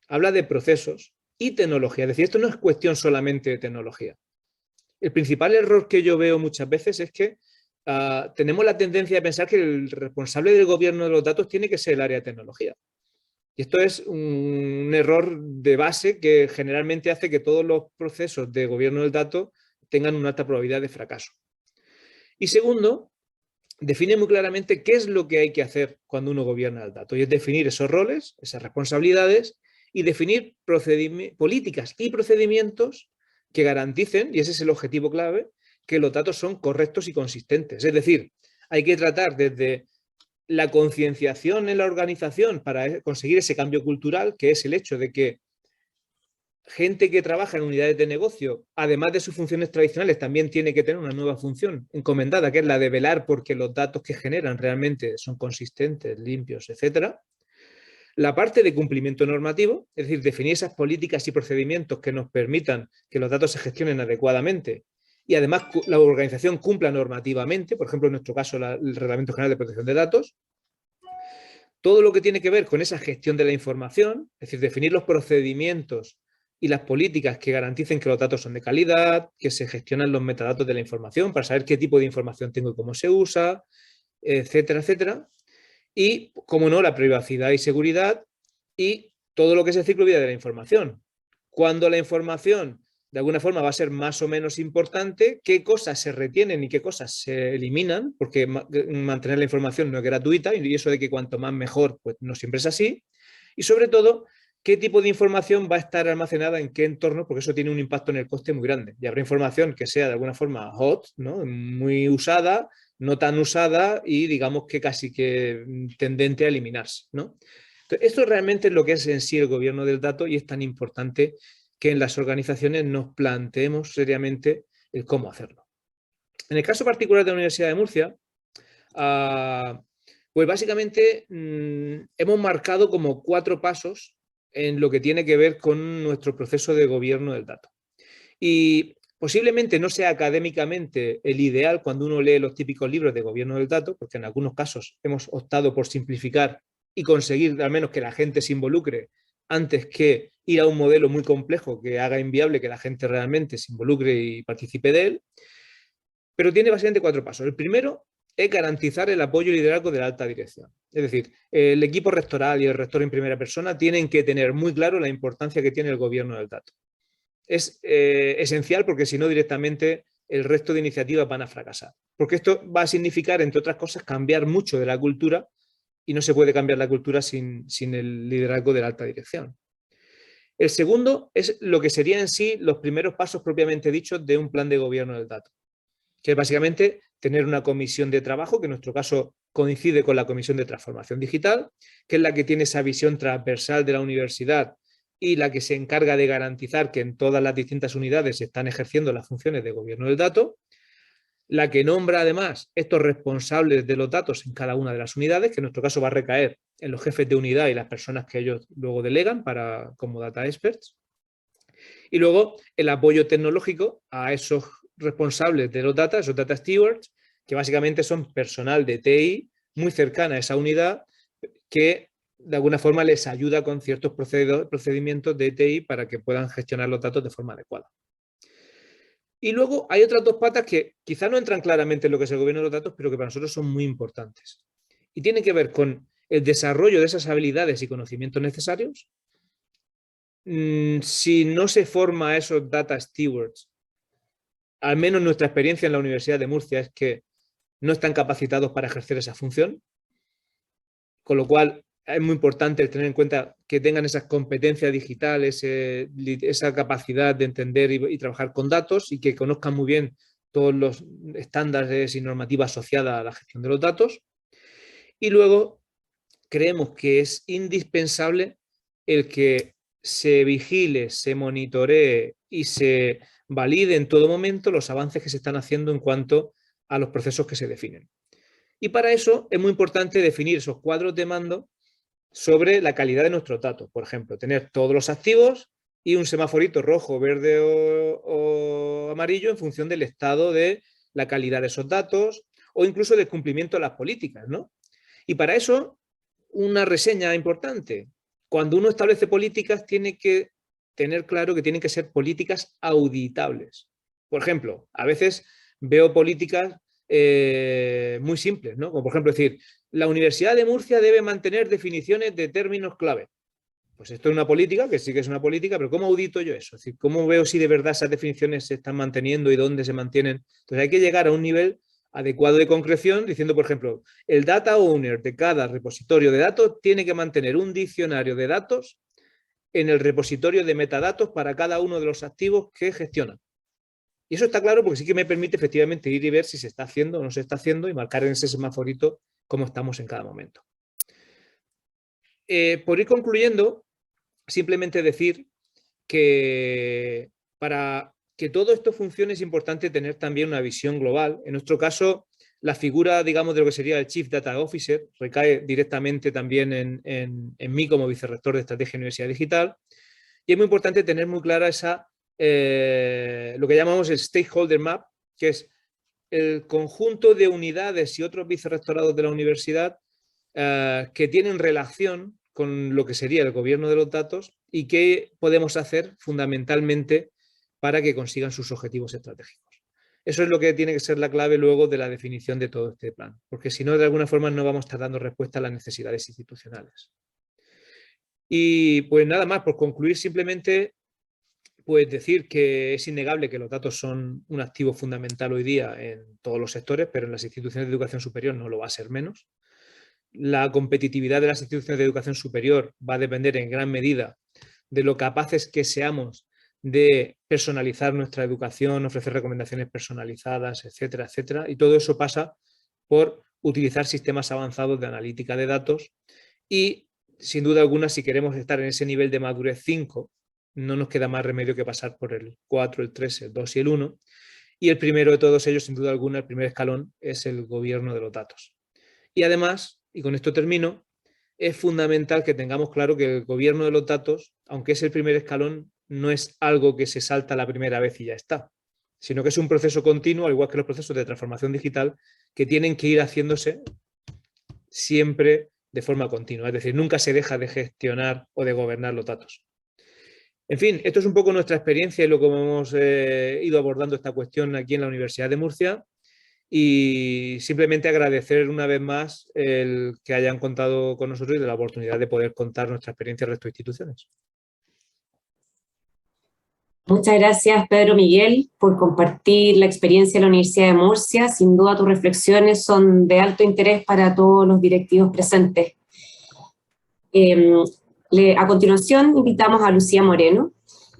habla de procesos y tecnología. Es decir, esto no es cuestión solamente de tecnología. El principal error que yo veo muchas veces es que tenemos la tendencia de pensar que el responsable del gobierno de los datos tiene que ser el área de tecnología. Y esto es un error de base que generalmente hace que todos los procesos de gobierno del dato tengan una alta probabilidad de fracaso. Y segundo, define muy claramente qué es lo que hay que hacer cuando uno gobierna el dato. Y es definir esos roles, esas responsabilidades y definir políticas y procedimientos que garanticen, y ese es el objetivo clave, que los datos son correctos y consistentes. Es decir, hay que tratar desde la concienciación en la organización para conseguir ese cambio cultural, que es el hecho de que gente que trabaja en unidades de negocio, además de sus funciones tradicionales, también tiene que tener una nueva función encomendada, que es la de velar porque los datos que generan realmente son consistentes, limpios, etc. La parte de cumplimiento normativo, es decir, definir esas políticas y procedimientos que nos permitan que los datos se gestionen adecuadamente y además la organización cumpla normativamente, por ejemplo, en nuestro caso el Reglamento General de Protección de Datos. Todo lo que tiene que ver con esa gestión de la información, es decir, definir los procedimientos y las políticas que garanticen que los datos son de calidad, que se gestionan los metadatos de la información para saber qué tipo de información tengo y cómo se usa, etcétera, etcétera. Y, como no, la privacidad y seguridad y todo lo que es el ciclo de vida de la información. Cuando la información de alguna forma va a ser más o menos importante, qué cosas se retienen y qué cosas se eliminan, porque mantener la información no es gratuita y eso de que cuanto más mejor, pues no siempre es así. Y sobre todo, qué tipo de información va a estar almacenada en qué entorno, porque eso tiene un impacto en el coste muy grande. Y habrá información que sea de alguna forma hot, ¿no? Muy usada, no tan usada y digamos que casi que tendente a eliminarse, ¿no? Entonces, esto realmente es lo que es en sí el gobierno del dato y es tan importante que en las organizaciones nos planteemos seriamente el cómo hacerlo. En el caso particular de la Universidad de Murcia, pues básicamente hemos marcado como 4 pasos en lo que tiene que ver con nuestro proceso de gobierno del dato. Y posiblemente no sea académicamente el ideal cuando uno lee los típicos libros de gobierno del dato, porque en algunos casos hemos optado por simplificar y conseguir al menos que la gente se involucre antes que ir a un modelo muy complejo que haga inviable que la gente realmente se involucre y participe de él. Pero tiene básicamente 4 pasos. El primero es garantizar el apoyo y liderazgo de la alta dirección. Es decir, el equipo rectoral y el rector en primera persona tienen que tener muy claro la importancia que tiene el gobierno del dato. Es esencial porque si no directamente el resto de iniciativas van a fracasar. Porque esto va a significar, entre otras cosas, cambiar mucho de la cultura y no se puede cambiar la cultura sin el liderazgo de la alta dirección. El segundo es lo que serían en sí los primeros pasos propiamente dichos de un plan de gobierno del dato, que es básicamente tener una comisión de trabajo, que en nuestro caso coincide con la Comisión de Transformación Digital, que es la que tiene esa visión transversal de la universidad y la que se encarga de garantizar que en todas las distintas unidades se están ejerciendo las funciones de gobierno del dato, la que nombra además estos responsables de los datos en cada una de las unidades, que en nuestro caso va a recaer en los jefes de unidad y las personas que ellos luego delegan como data experts, y luego el apoyo tecnológico a esos responsables de los data, esos data stewards, que básicamente son personal de TI muy cercana a esa unidad que de alguna forma les ayuda con ciertos procedimientos de TI para que puedan gestionar los datos de forma adecuada. Y luego hay otras dos patas que quizá no entran claramente en lo que es el gobierno de los datos, pero que para nosotros son muy importantes. Y tienen que ver con el desarrollo de esas habilidades y conocimientos necesarios. Si no se forma a esos data stewards, al menos nuestra experiencia en la Universidad de Murcia es que no están capacitados para ejercer esa función, con lo cual es muy importante tener en cuenta que tengan esas competencias digitales, esa capacidad de entender y trabajar con datos y que conozcan muy bien todos los estándares y normativas asociadas a la gestión de los datos. Y luego creemos que es indispensable el que se vigile, se monitoree y se valide en todo momento los avances que se están haciendo en cuanto a los procesos que se definen. Y para eso es muy importante definir esos cuadros de mando sobre la calidad de nuestros datos. Por ejemplo, tener todos los activos y un semaforito rojo, verde o amarillo en función del estado de la calidad de esos datos o incluso del cumplimiento de las políticas, ¿no? Y para eso, una reseña importante. Cuando uno establece políticas, tiene que tener claro que tienen que ser políticas auditables. Por ejemplo, a veces veo políticas muy simples, ¿no? Como por ejemplo decir, la Universidad de Murcia debe mantener definiciones de términos clave. Pues esto es una política, que sí que es una política, pero ¿cómo audito yo eso? Es decir, ¿cómo veo si de verdad esas definiciones se están manteniendo y dónde se mantienen? Entonces hay que llegar a un nivel adecuado de concreción, diciendo, por ejemplo, el data owner de cada repositorio de datos tiene que mantener un diccionario de datos en el repositorio de metadatos para cada uno de los activos que gestiona. Y eso está claro porque sí que me permite efectivamente ir y ver si se está haciendo o no se está haciendo y marcar en ese semaforito cómo estamos en cada momento. Por ir concluyendo, simplemente decir que para que todo esto funcione es importante tener también una visión global. En nuestro caso, la figura, digamos, de lo que sería el Chief Data Officer recae directamente también en mí como vicerrector de Estrategia y Universidad Digital. Y es muy importante tener muy clara esa, lo que llamamos el Stakeholder Map, que es el conjunto de unidades y otros vicerrectorados de la universidad que tienen relación con lo que sería el gobierno de los datos y qué podemos hacer fundamentalmente para que consigan sus objetivos estratégicos. Eso es lo que tiene que ser la clave luego de la definición de todo este plan, porque si no, de alguna forma no vamos a estar dando respuesta a las necesidades institucionales. Y pues nada más, por concluir simplemente, pues decir que es innegable que los datos son un activo fundamental hoy día en todos los sectores, pero en las instituciones de educación superior no lo va a ser menos. La competitividad de las instituciones de educación superior va a depender en gran medida de lo capaces que seamos de personalizar nuestra educación, ofrecer recomendaciones personalizadas, etcétera, etcétera. Y todo eso pasa por utilizar sistemas avanzados de analítica de datos y, sin duda alguna, si queremos estar en ese nivel de madurez 5, no nos queda más remedio que pasar por el 4, el 3, el 2 y el 1. Y el primero de todos ellos, sin duda alguna, el primer escalón, es el gobierno de los datos. Y además, y con esto termino, es fundamental que tengamos claro que el gobierno de los datos, aunque es el primer escalón, no es algo que se salta la primera vez y ya está, sino que es un proceso continuo, al igual que los procesos de transformación digital, que tienen que ir haciéndose siempre de forma continua. Es decir, nunca se deja de gestionar o de gobernar los datos. En fin, esto es un poco nuestra experiencia y lo que hemos ido abordando esta cuestión aquí en la Universidad de Murcia. Y simplemente agradecer una vez más el que hayan contado con nosotros y de la oportunidad de poder contar nuestra experiencia al resto de instituciones. Muchas gracias, Pedro Miguel, por compartir la experiencia de la Universidad de Murcia. Sin duda tus reflexiones son de alto interés para todos los directivos presentes. A continuación invitamos a Lucía Moreno.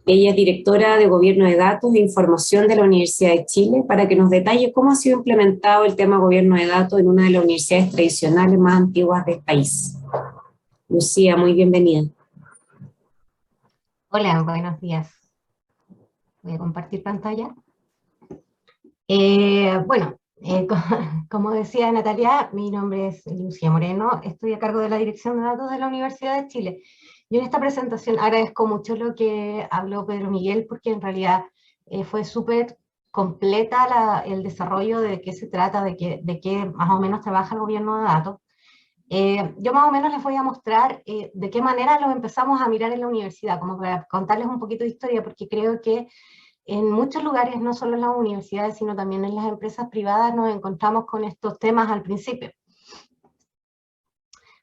Ella es directora de Gobierno de Datos e Información de la Universidad de Chile para que nos detalle cómo ha sido implementado el tema Gobierno de Datos en una de las universidades tradicionales más antiguas del país. Lucía, muy bienvenida. Hola, buenos días. Voy a compartir pantalla. Como decía Natalia, mi nombre es Lucía Moreno, estoy a cargo de la Dirección de Datos de la Universidad de Chile. Yo en esta presentación agradezco mucho lo que habló Pedro Miguel, porque en realidad fue súper completa el desarrollo de qué se trata, de qué más o menos trabaja el gobierno de datos. Yo más o menos les voy a mostrar de qué manera lo empezamos a mirar en la universidad, como para contarles un poquito de historia, porque creo que en muchos lugares, no solo en las universidades, sino también en las empresas privadas, nos encontramos con estos temas al principio.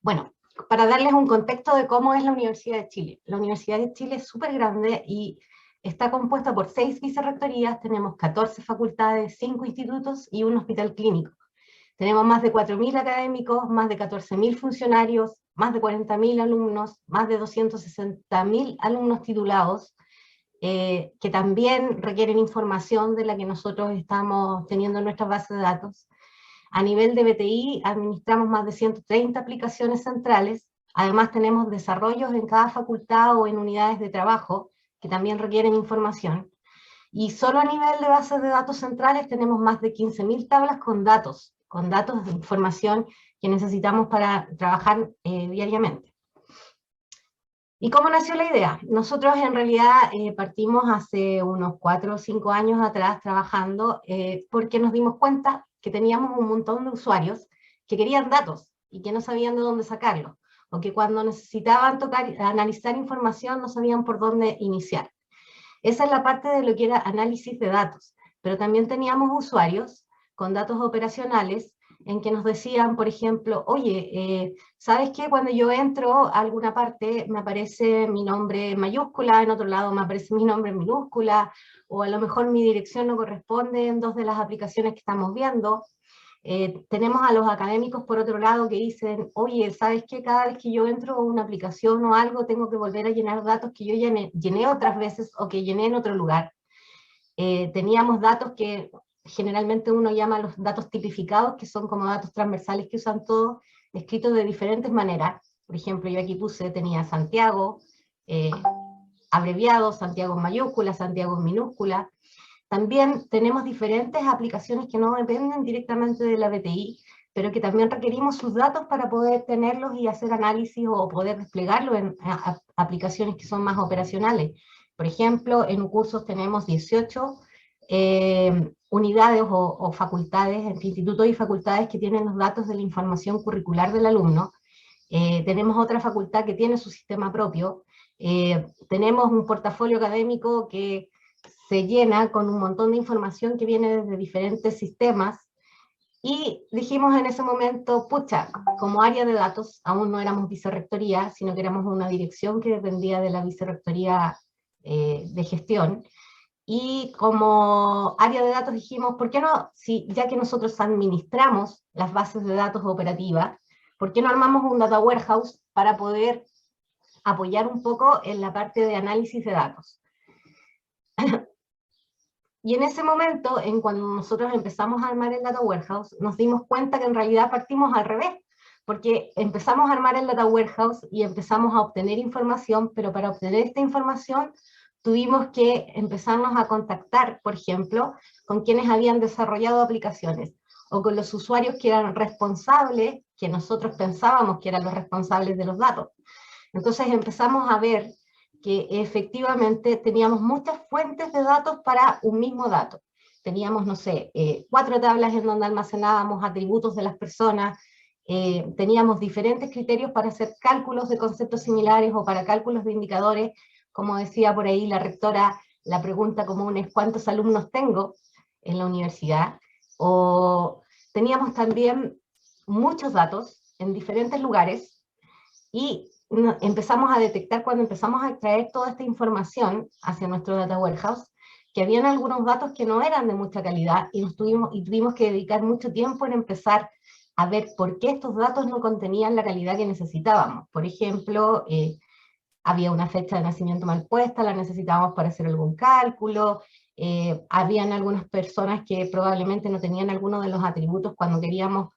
Bueno, para darles un contexto de cómo es la Universidad de Chile. La Universidad de Chile es súper grande y está compuesta por 6 vicerrectorías, tenemos 14 facultades, 5 institutos y un hospital clínico. Tenemos más de 4.000 académicos, más de 14.000 funcionarios, más de 40.000 alumnos, más de 260.000 alumnos titulados, que también requieren información de la que nosotros estamos teniendo en nuestras bases de datos. A nivel de BTI administramos más de 130 aplicaciones centrales, además tenemos desarrollos en cada facultad o en unidades de trabajo que también requieren información. Y solo a nivel de bases de datos centrales tenemos más de 15.000 tablas con datos de información que necesitamos para trabajar diariamente. ¿Y cómo nació la idea? Nosotros en realidad partimos hace unos 4 o 5 años atrás trabajando porque nos dimos cuenta que teníamos un montón de usuarios que querían datos y que no sabían de dónde sacarlos, o que cuando necesitaban analizar información no sabían por dónde iniciar. Esa es la parte de lo que era análisis de datos, pero también teníamos usuarios con datos operacionales en que nos decían, por ejemplo, oye, ¿sabes qué? Cuando yo entro a alguna parte me aparece mi nombre en mayúscula, en otro lado me aparece mi nombre en minúscula, o a lo mejor mi dirección no corresponde en 2 de las aplicaciones que estamos viendo. Tenemos a los académicos por otro lado que dicen, oye, ¿sabes qué? Cada vez que yo entro a una aplicación o algo, tengo que volver a llenar datos que yo llené otras veces o que llené en otro lugar. Teníamos datos que generalmente uno llama los datos tipificados, que son como datos transversales que usan todos, escritos de diferentes maneras. Por ejemplo, yo aquí tenía Santiago, abreviado, Santiago en mayúscula, Santiago en minúscula. También tenemos diferentes aplicaciones que no dependen directamente de la BTI, pero que también requerimos sus datos para poder tenerlos y hacer análisis o poder desplegarlo en aplicaciones que son más operacionales. Por ejemplo, en cursos tenemos 18 unidades o facultades, institutos y facultades que tienen los datos de la información curricular del alumno. Tenemos otra facultad que tiene su sistema propio. Tenemos un portafolio académico que se llena con un montón de información que viene desde diferentes sistemas, y dijimos en ese momento, pucha, como área de datos, aún no éramos vicerrectoría, sino que éramos una dirección que dependía de la vicerrectoría de gestión, y como área de datos dijimos, ¿por qué no, ya que nosotros administramos las bases de datos operativas, ¿por qué no armamos un data warehouse para poder apoyar un poco en la parte de análisis de datos? Y en ese momento, cuando nosotros empezamos a armar el Data Warehouse, nos dimos cuenta que en realidad partimos al revés, porque empezamos a armar el Data Warehouse y empezamos a obtener información, pero para obtener esta información tuvimos que empezarnos a contactar, por ejemplo, con quienes habían desarrollado aplicaciones, o con los usuarios que eran responsables, que nosotros pensábamos que eran los responsables de los datos. Entonces empezamos a ver que efectivamente teníamos muchas fuentes de datos para un mismo dato. Teníamos, no sé, 4 tablas en donde almacenábamos atributos de las personas, teníamos diferentes criterios para hacer cálculos de conceptos similares o para cálculos de indicadores. Como decía por ahí la rectora, la pregunta común es ¿cuántos alumnos tengo en la universidad? O teníamos también muchos datos en diferentes lugares, y empezamos a detectar, cuando empezamos a extraer toda esta información hacia nuestro data warehouse, que habían algunos datos que no eran de mucha calidad, y tuvimos que dedicar mucho tiempo en empezar a ver por qué estos datos no contenían la calidad que necesitábamos. Por ejemplo, había una fecha de nacimiento mal puesta, la necesitábamos para hacer algún cálculo, habían algunas personas que probablemente no tenían alguno de los atributos cuando queríamos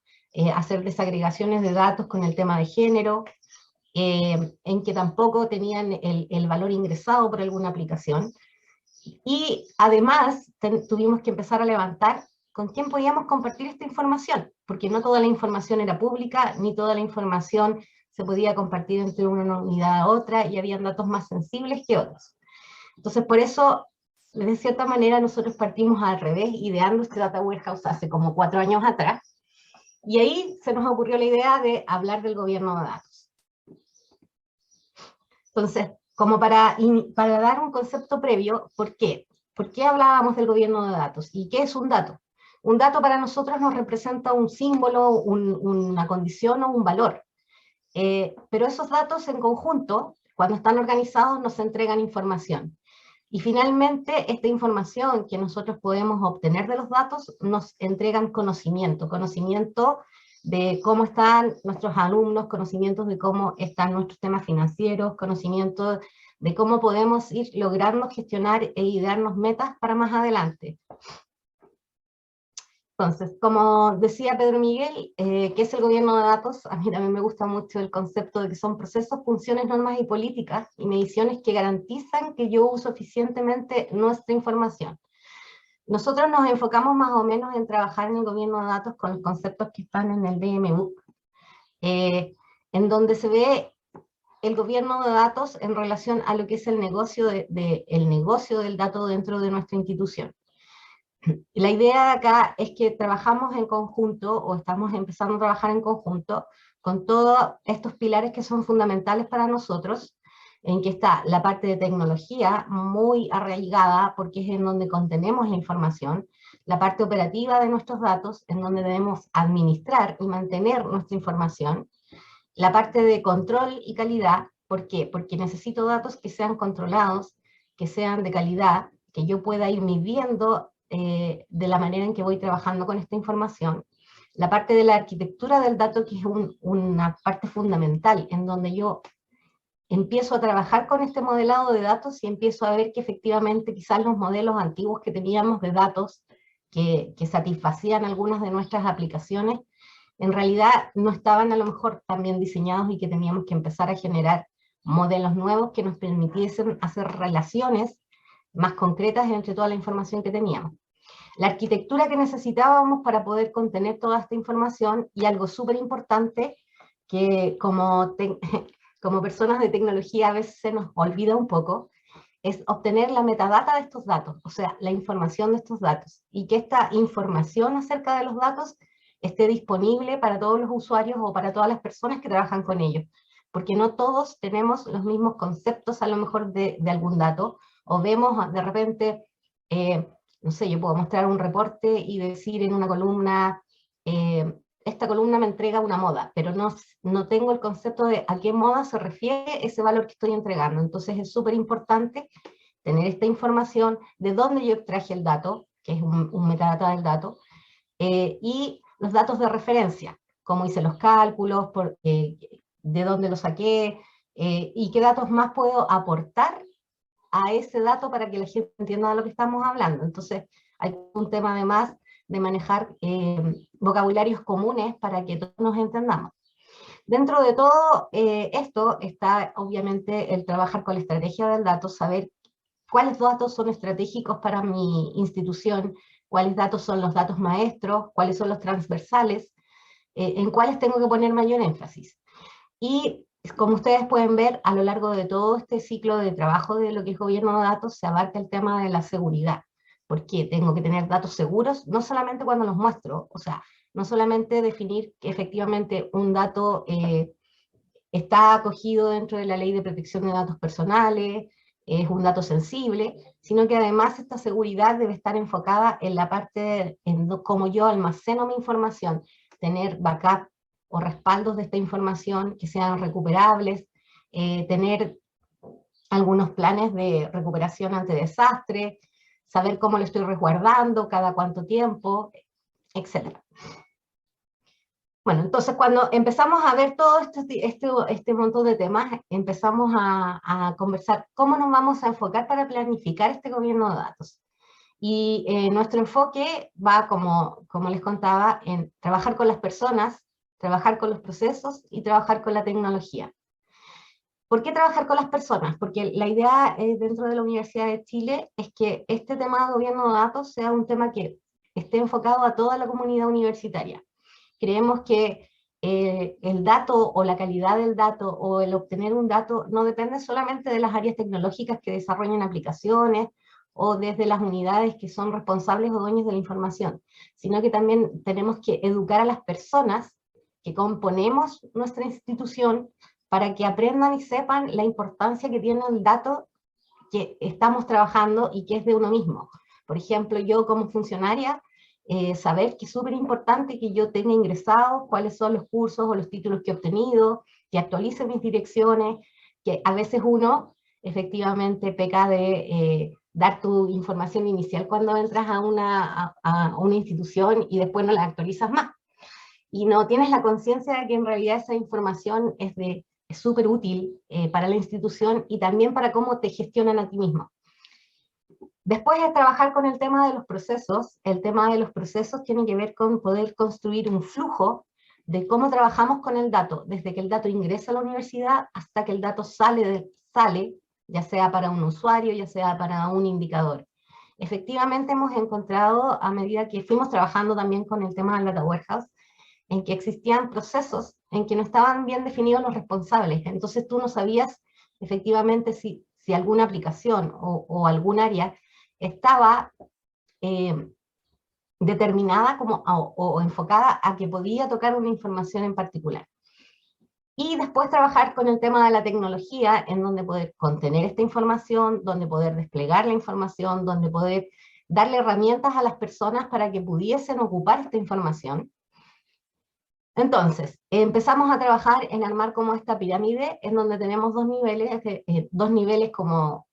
hacer desagregaciones de datos con el tema de género, en que tampoco tenían el valor ingresado por alguna aplicación. Y además tuvimos que empezar a levantar con quién podíamos compartir esta información, porque no toda la información era pública, ni toda la información se podía compartir entre una unidad a otra, y habían datos más sensibles que otros. Entonces, por eso, de cierta manera, nosotros partimos al revés, ideando este Data Warehouse hace como 4 años atrás, y ahí se nos ocurrió la idea de hablar del gobierno de datos. Entonces, como para dar un concepto previo, ¿por qué? ¿por qué hablábamos del gobierno de datos? ¿Y qué es un dato? Un dato para nosotros nos representa un símbolo, una condición o un valor. Pero esos datos en conjunto, cuando están organizados, nos entregan información. Y finalmente, esta información que nosotros podemos obtener de los datos nos entregan conocimiento, conocimiento de cómo están nuestros alumnos, conocimientos de cómo están nuestros temas financieros, conocimiento de cómo podemos ir logrando gestionar e idearnos metas para más adelante. Entonces, como decía Pedro Miguel, ¿qué es el gobierno de datos? A mí también me gusta mucho el concepto de que son procesos, funciones, normas y políticas y mediciones que garantizan que yo uso eficientemente nuestra información. Nosotros nos enfocamos más o menos en trabajar en el gobierno de datos con los conceptos que están en el DMBOK, en donde se ve el gobierno de datos en relación a lo que es el negocio, el negocio del dato dentro de nuestra institución. La idea de acá es que trabajamos en conjunto, o estamos empezando a trabajar en conjunto, con todos estos pilares que son fundamentales para nosotros, en que está la parte de tecnología muy arraigada, porque es en donde contenemos la información, la parte operativa de nuestros datos, en donde debemos administrar y mantener nuestra información, la parte de control y calidad. ¿Por qué? Porque necesito datos que sean controlados, que sean de calidad, que yo pueda ir midiendo de la manera en que voy trabajando con esta información. La parte de la arquitectura del dato, que es una parte fundamental, en donde yo empiezo a trabajar con este modelado de datos y empiezo a ver que efectivamente quizás los modelos antiguos que teníamos de datos que satisfacían algunas de nuestras aplicaciones, en realidad no estaban a lo mejor tan bien diseñados y que teníamos que empezar a generar modelos nuevos que nos permitiesen hacer relaciones más concretas entre toda la información que teníamos. La arquitectura que necesitábamos para poder contener toda esta información, y algo súper importante que como personas de tecnología a veces se nos olvida un poco, es obtener la metadata de estos datos, o sea, la información de estos datos, y que esta información acerca de los datos esté disponible para todos los usuarios o para todas las personas que trabajan con ellos, porque no todos tenemos los mismos conceptos a lo mejor de algún dato, o vemos de repente, no sé, yo puedo mostrar un reporte y decir en una columna, esta columna me entrega una moda, pero no tengo el concepto de a qué moda se refiere ese valor que estoy entregando. Entonces es súper importante tener esta información de dónde yo extraje el dato, que es un metadata del dato, y los datos de referencia, cómo hice los cálculos, de dónde los saqué, y qué datos más puedo aportar a ese dato para que la gente entienda de lo que estamos hablando. Entonces hay un tema además de manejar vocabularios comunes para que todos nos entendamos. Dentro de todo esto está obviamente el trabajar con la estrategia del dato, saber cuáles datos son estratégicos para mi institución, cuáles datos son los datos maestros, cuáles son los transversales, en cuáles tengo que poner mayor énfasis. Y como ustedes pueden ver, a lo largo de todo este ciclo de trabajo de lo que es gobierno de datos, se abarca el tema de la seguridad, porque tengo que tener datos seguros, no solamente cuando los muestro, o sea, no solamente definir que efectivamente un dato está acogido dentro de la Ley de Protección de Datos Personales, es un dato sensible, sino que además esta seguridad debe estar enfocada en la parte en cómo yo almaceno mi información, tener backup o respaldos de esta información que sean recuperables, tener algunos planes de recuperación ante desastre, saber cómo lo estoy resguardando, cada cuánto tiempo, etc. Bueno, entonces cuando empezamos a ver todo este montón de temas, empezamos a conversar cómo nos vamos a enfocar para planificar este gobierno de datos. Y nuestro enfoque va, como les contaba, en trabajar con las personas, trabajar con los procesos y trabajar con la tecnología. ¿Por qué trabajar con las personas? Porque la idea dentro de la Universidad de Chile es que este tema de gobierno de datos sea un tema que esté enfocado a toda la comunidad universitaria. Creemos que el dato o la calidad del dato o el obtener un dato no depende solamente de las áreas tecnológicas que desarrollan aplicaciones o desde las unidades que son responsables o dueños de la información, sino que también tenemos que educar a las personas que componemos nuestra institución para que aprendan y sepan la importancia que tiene el dato que estamos trabajando y que es de uno mismo. Por ejemplo, yo como funcionaria, saber que es súper importante que yo tenga ingresado cuáles son los cursos o los títulos que he obtenido, que actualice mis direcciones, que a veces uno efectivamente peca de dar tu información inicial cuando entras a una institución y después no la actualizas más. Y no tienes la conciencia de que en realidad esa información es súper útil para la institución y también para cómo te gestionan a ti mismo. Después de trabajar con el tema de los procesos, el tema de los procesos tiene que ver con poder construir un flujo de cómo trabajamos con el dato, desde que el dato ingresa a la universidad hasta que el dato sale, ya sea para un usuario, ya sea para un indicador. Efectivamente hemos encontrado, a medida que fuimos trabajando también con el tema del Data Warehouse, en que existían procesos en que no estaban bien definidos los responsables. Entonces tú no sabías efectivamente si alguna aplicación o algún área estaba determinada o enfocada a que podía tocar una información en particular. Y después trabajar con el tema de la tecnología, en donde poder contener esta información, donde poder desplegar la información, donde poder darle herramientas a las personas para que pudiesen ocupar esta información. Entonces, empezamos a trabajar en armar como esta pirámide, en donde tenemos dos niveles como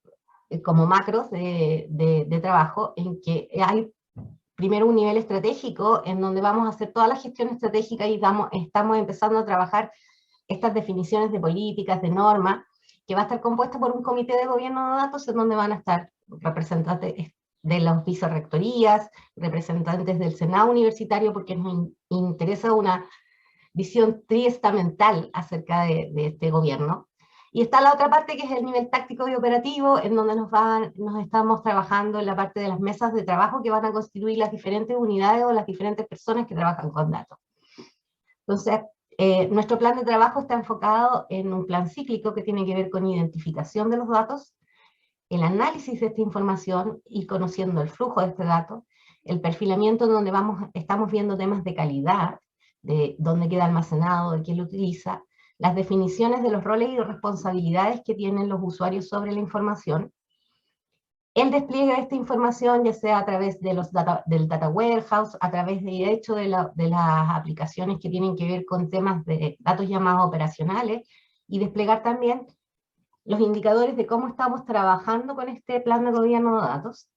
macros de trabajo, en que hay primero un nivel estratégico, en donde vamos a hacer toda la gestión estratégica y estamos empezando a trabajar estas definiciones de políticas, de normas, que va a estar compuesta por un comité de gobierno de datos, en donde van a estar representantes de las vicerrectorías, representantes del Senado universitario, porque nos interesa una visión triestamental acerca de este gobierno. Y está la otra parte, que es el nivel táctico y operativo, en donde nos estamos trabajando en la parte de las mesas de trabajo que van a constituir las diferentes unidades o las diferentes personas que trabajan con datos. Entonces, nuestro plan de trabajo está enfocado en un plan cíclico que tiene que ver con identificación de los datos, el análisis de esta información y conociendo el flujo de este dato, el perfilamiento en donde estamos viendo temas de calidad, de dónde queda almacenado, de quién lo utiliza, las definiciones de los roles y responsabilidades que tienen los usuarios sobre la información, el despliegue de esta información, ya sea a través de del Data Warehouse, a través de hecho de las aplicaciones que tienen que ver con temas de datos llamados operacionales, y desplegar también los indicadores de cómo estamos trabajando con este plan de gobierno de datos,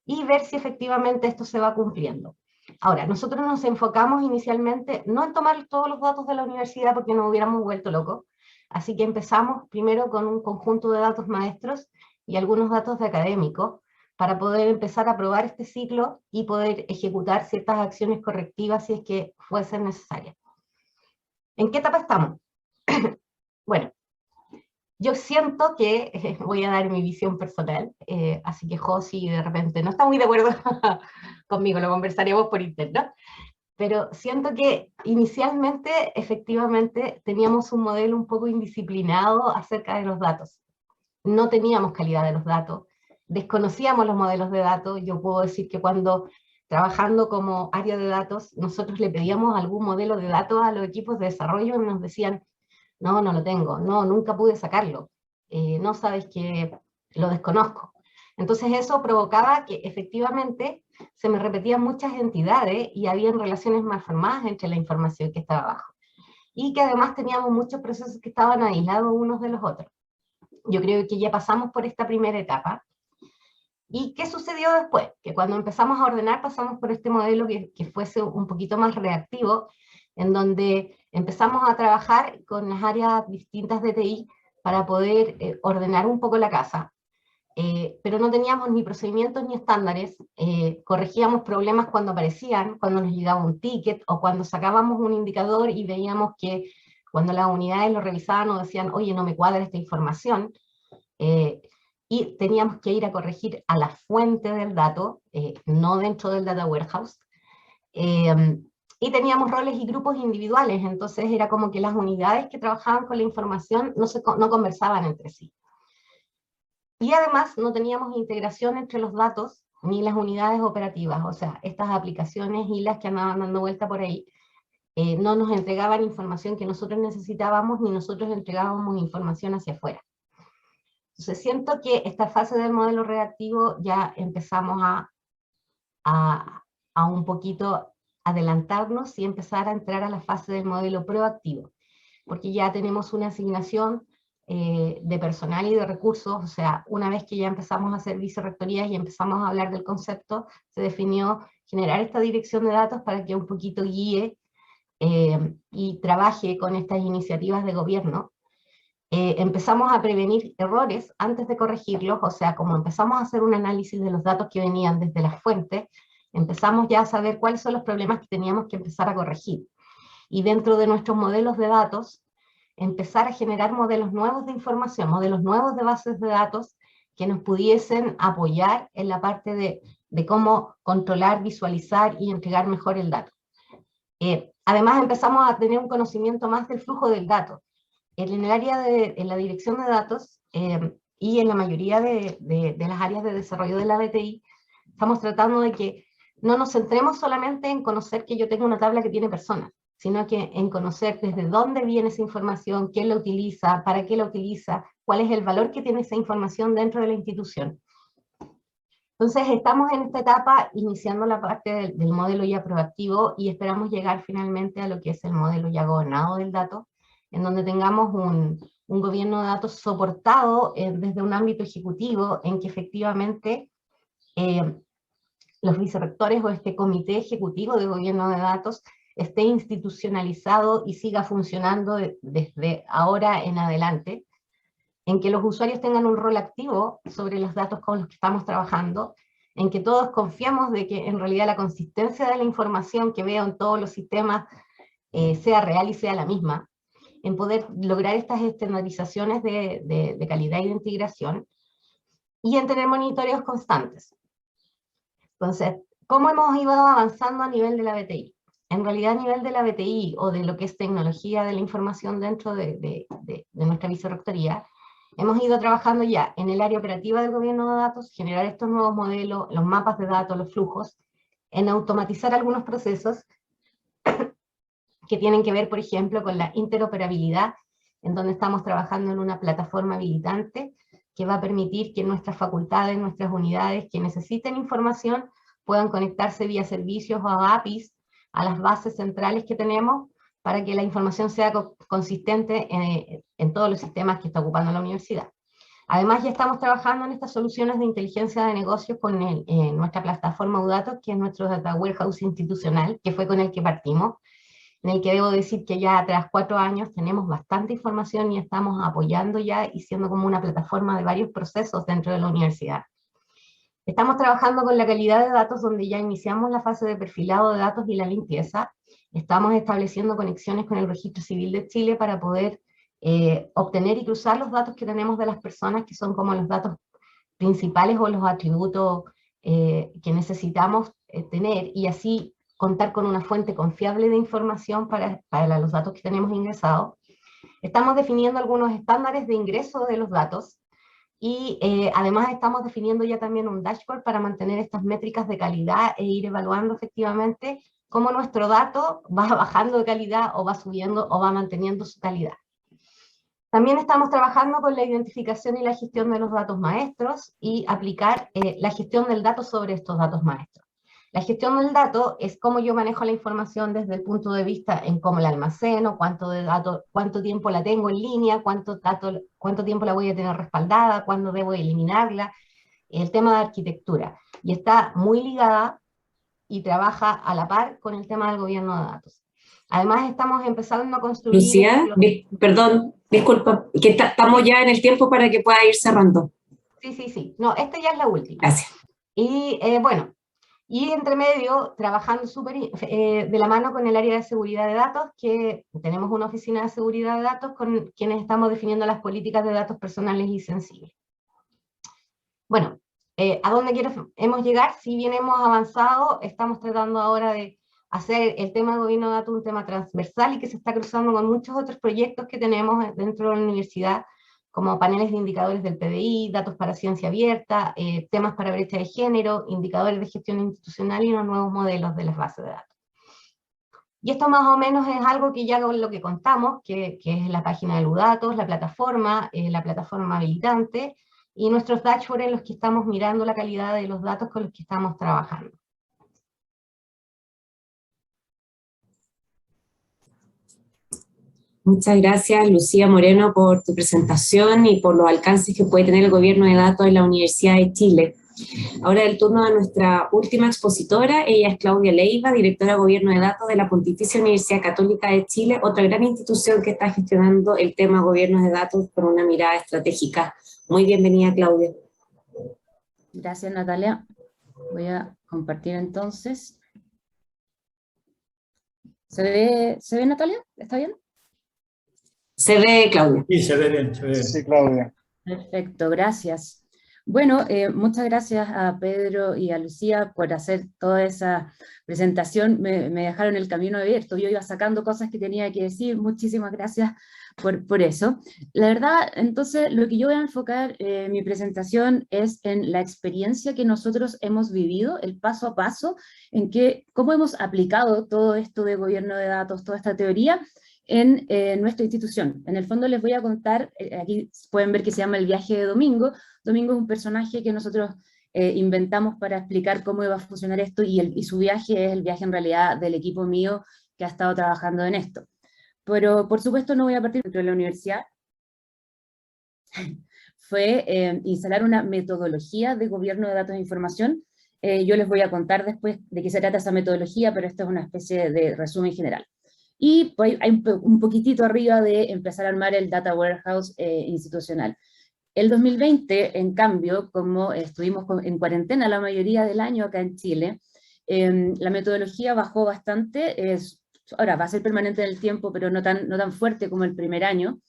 y ver si efectivamente esto se va cumpliendo. Ahora, nosotros nos enfocamos inicialmente no en tomar todos los datos de la universidad porque nos hubiéramos vuelto locos, así que empezamos primero con un conjunto de datos maestros y algunos datos de académicos para poder empezar a probar este ciclo y poder ejecutar ciertas acciones correctivas si es que fuesen necesarias. ¿En qué etapa estamos? Bueno, yo siento que, voy a dar mi visión personal, así que Josi de repente no está muy de acuerdo conmigo, lo conversaremos por interno, pero siento que inicialmente, efectivamente, teníamos un modelo un poco indisciplinado acerca de los datos. No teníamos calidad de los datos, desconocíamos los modelos de datos. Yo puedo decir que cuando trabajando como área de datos, nosotros le pedíamos algún modelo de datos a los equipos de desarrollo y nos decían, no, no lo tengo, no, nunca pude sacarlo, no, sabes que lo desconozco. Entonces eso provocaba que efectivamente se me repetían muchas entidades y habían relaciones mal formadas entre la información que estaba abajo. Y que además teníamos muchos procesos que estaban aislados unos de los otros. Yo creo que ya pasamos por esta primera etapa. ¿Y qué sucedió después? Que cuando empezamos a ordenar pasamos por este modelo que fuese un poquito más reactivo, en donde empezamos a trabajar con las áreas distintas de TI para poder ordenar un poco la casa. Pero no teníamos ni procedimientos ni estándares, corregíamos problemas cuando aparecían, cuando nos llegaba un ticket o cuando sacábamos un indicador y veíamos que cuando las unidades lo revisaban nos decían, oye, no me cuadra esta información, y teníamos que ir a corregir a la fuente del dato, no dentro del Data Warehouse, y teníamos roles y grupos individuales, entonces era como que las unidades que trabajaban con la información no conversaban entre sí. Y además no teníamos integración entre los datos ni las unidades operativas, o sea, estas aplicaciones y las que andaban dando vuelta por ahí, no nos entregaban información que nosotros necesitábamos, ni nosotros entregábamos información hacia afuera. Entonces siento que esta fase del modelo reactivo ya empezamos a un poquito adelantarnos y empezar a entrar a la fase del modelo proactivo, porque ya tenemos una asignación de personal y de recursos. O sea, una vez que ya empezamos a hacer vicerrectorías y empezamos a hablar del concepto, se definió generar esta dirección de datos para que un poquito guíe y trabaje con estas iniciativas de gobierno. Empezamos a prevenir errores antes de corregirlos, o sea, como empezamos a hacer un análisis de los datos que venían desde las fuentes, empezamos ya a saber cuáles son los problemas que teníamos que empezar a corregir. Y dentro de nuestros modelos de datos, empezar a generar modelos nuevos de información, modelos nuevos de bases de datos que nos pudiesen apoyar en la parte de cómo controlar, visualizar y entregar mejor el dato. Además empezamos a tener un conocimiento más del flujo del dato. En el área en la dirección de datos y en la mayoría de las áreas de desarrollo de la BTI, estamos tratando de que no nos centremos solamente en conocer que yo tengo una tabla que tiene personas, sino que en conocer desde dónde viene esa información, quién la utiliza, para qué la utiliza, cuál es el valor que tiene esa información dentro de la institución. Entonces estamos en esta etapa iniciando la parte del modelo ya proactivo y esperamos llegar finalmente a lo que es el modelo ya gobernado del dato, en donde tengamos un gobierno de datos soportado desde un ámbito ejecutivo, en que efectivamente los vicerrectores o este comité ejecutivo de gobierno de datos esté institucionalizado y siga funcionando desde ahora en adelante, en que los usuarios tengan un rol activo sobre los datos con los que estamos trabajando, en que todos confiamos de que en realidad la consistencia de la información que veo en todos los sistemas sea real y sea la misma, en poder lograr estas estandarizaciones de calidad y de integración, y en tener monitoreos constantes. Entonces, ¿cómo hemos ido avanzando a nivel de la BTI? En realidad a nivel de la BTI o de lo que es tecnología de la información dentro de nuestra vicerrectoría, hemos ido trabajando ya en el área operativa del gobierno de datos, generar estos nuevos modelos, los mapas de datos, los flujos, en automatizar algunos procesos que tienen que ver, por ejemplo, con la interoperabilidad, en donde estamos trabajando en una plataforma habilitante que va a permitir que nuestras facultades, nuestras unidades que necesiten información puedan conectarse vía servicios o APIs a las bases centrales que tenemos para que la información sea consistente en todos los sistemas que está ocupando la universidad. Además, ya estamos trabajando en estas soluciones de inteligencia de negocios con nuestra plataforma UDatos, que es nuestro Data Warehouse institucional, que fue con el que partimos, en el que debo decir que ya tras 4 años tenemos bastante información y estamos apoyando ya y siendo como una plataforma de varios procesos dentro de la universidad. Estamos trabajando con la calidad de datos, donde ya iniciamos la fase de perfilado de datos y la limpieza. Estamos estableciendo conexiones con el Registro Civil de Chile para poder obtener y cruzar los datos que tenemos de las personas, que son como los datos principales o los atributos que necesitamos tener, y así contar con una fuente confiable de información para los datos que tenemos ingresados. Estamos definiendo algunos estándares de ingreso de los datos, y además estamos definiendo ya también un dashboard para mantener estas métricas de calidad e ir evaluando efectivamente cómo nuestro dato va bajando de calidad o va subiendo o va manteniendo su calidad. También estamos trabajando con la identificación y la gestión de los datos maestros y aplicar la gestión del dato sobre estos datos maestros. La gestión del dato es cómo yo manejo la información desde el punto de vista en cómo la almaceno, cuánto tiempo la tengo en línea, cuánto tiempo la voy a tener respaldada, cuándo debo eliminarla, el tema de arquitectura. Y está muy ligada y trabaja a la par con el tema del gobierno de datos. Además estamos empezando a construir... Lucía, perdón, disculpa, que estamos ya en el tiempo para que pueda ir cerrando. Sí. No, esta ya es la última. Gracias. Y bueno... Y entre medio, trabajando de la mano con el área de seguridad de datos, que tenemos una oficina de seguridad de datos con quienes estamos definiendo las políticas de datos personales y sensibles. Bueno, ¿a dónde queremos llegar? Si bien hemos avanzado, estamos tratando ahora de hacer el tema de gobierno de datos un tema transversal y que se está cruzando con muchos otros proyectos que tenemos dentro de la universidad, como paneles de indicadores del PDI, datos para ciencia abierta, temas para brecha de género, indicadores de gestión institucional y unos nuevos modelos de las bases de datos. Y esto más o menos es algo que ya con lo que contamos, que es la página de UDatos, la plataforma habilitante, y nuestros dashboards en los que estamos mirando la calidad de los datos con los que estamos trabajando. Muchas gracias, Lucía Moreno, por tu presentación y por los alcances que puede tener el gobierno de datos en la Universidad de Chile. Ahora el turno de nuestra última expositora. Ella es Claudia Leiva, directora de Gobierno de Datos de la Pontificia Universidad Católica de Chile, otra gran institución que está gestionando el tema gobierno de datos con una mirada estratégica. Muy bienvenida, Claudia. Gracias, Natalia. Voy a compartir entonces. ¿Se ve, Natalia? ¿Está bien? Se ve, Claudia. Sí, se ve bien, se ve bien. Sí, Claudia. Perfecto, gracias. Bueno, muchas gracias a Pedro y a Lucía por hacer toda esa presentación. Me dejaron el camino abierto. Yo iba sacando cosas que tenía que decir. Muchísimas gracias por eso. La verdad, entonces, lo que yo voy a enfocar mi presentación es en la experiencia que nosotros hemos vivido, el paso a paso, en cómo hemos aplicado todo esto de gobierno de datos, toda esta teoría, en nuestra institución. En el fondo les voy a contar, aquí pueden ver que se llama El viaje de Domingo. Domingo es un personaje que nosotros inventamos para explicar cómo iba a funcionar esto, y su viaje es el viaje en realidad del equipo mío que ha estado trabajando en esto. Pero por supuesto no voy a partir dentro de la universidad. Fue instalar una metodología de gobierno de datos e información. Yo les voy a contar después de qué se trata esa metodología, pero esto es una especie de resumen general. Y pues, hay un poquitito arriba de empezar a armar el Data Warehouse institucional. El 2020, en cambio, como estuvimos en cuarentena la mayoría del año acá en Chile, la metodología bajó bastante. Ahora va a ser permanente en el tiempo, pero no tan fuerte como el primer año.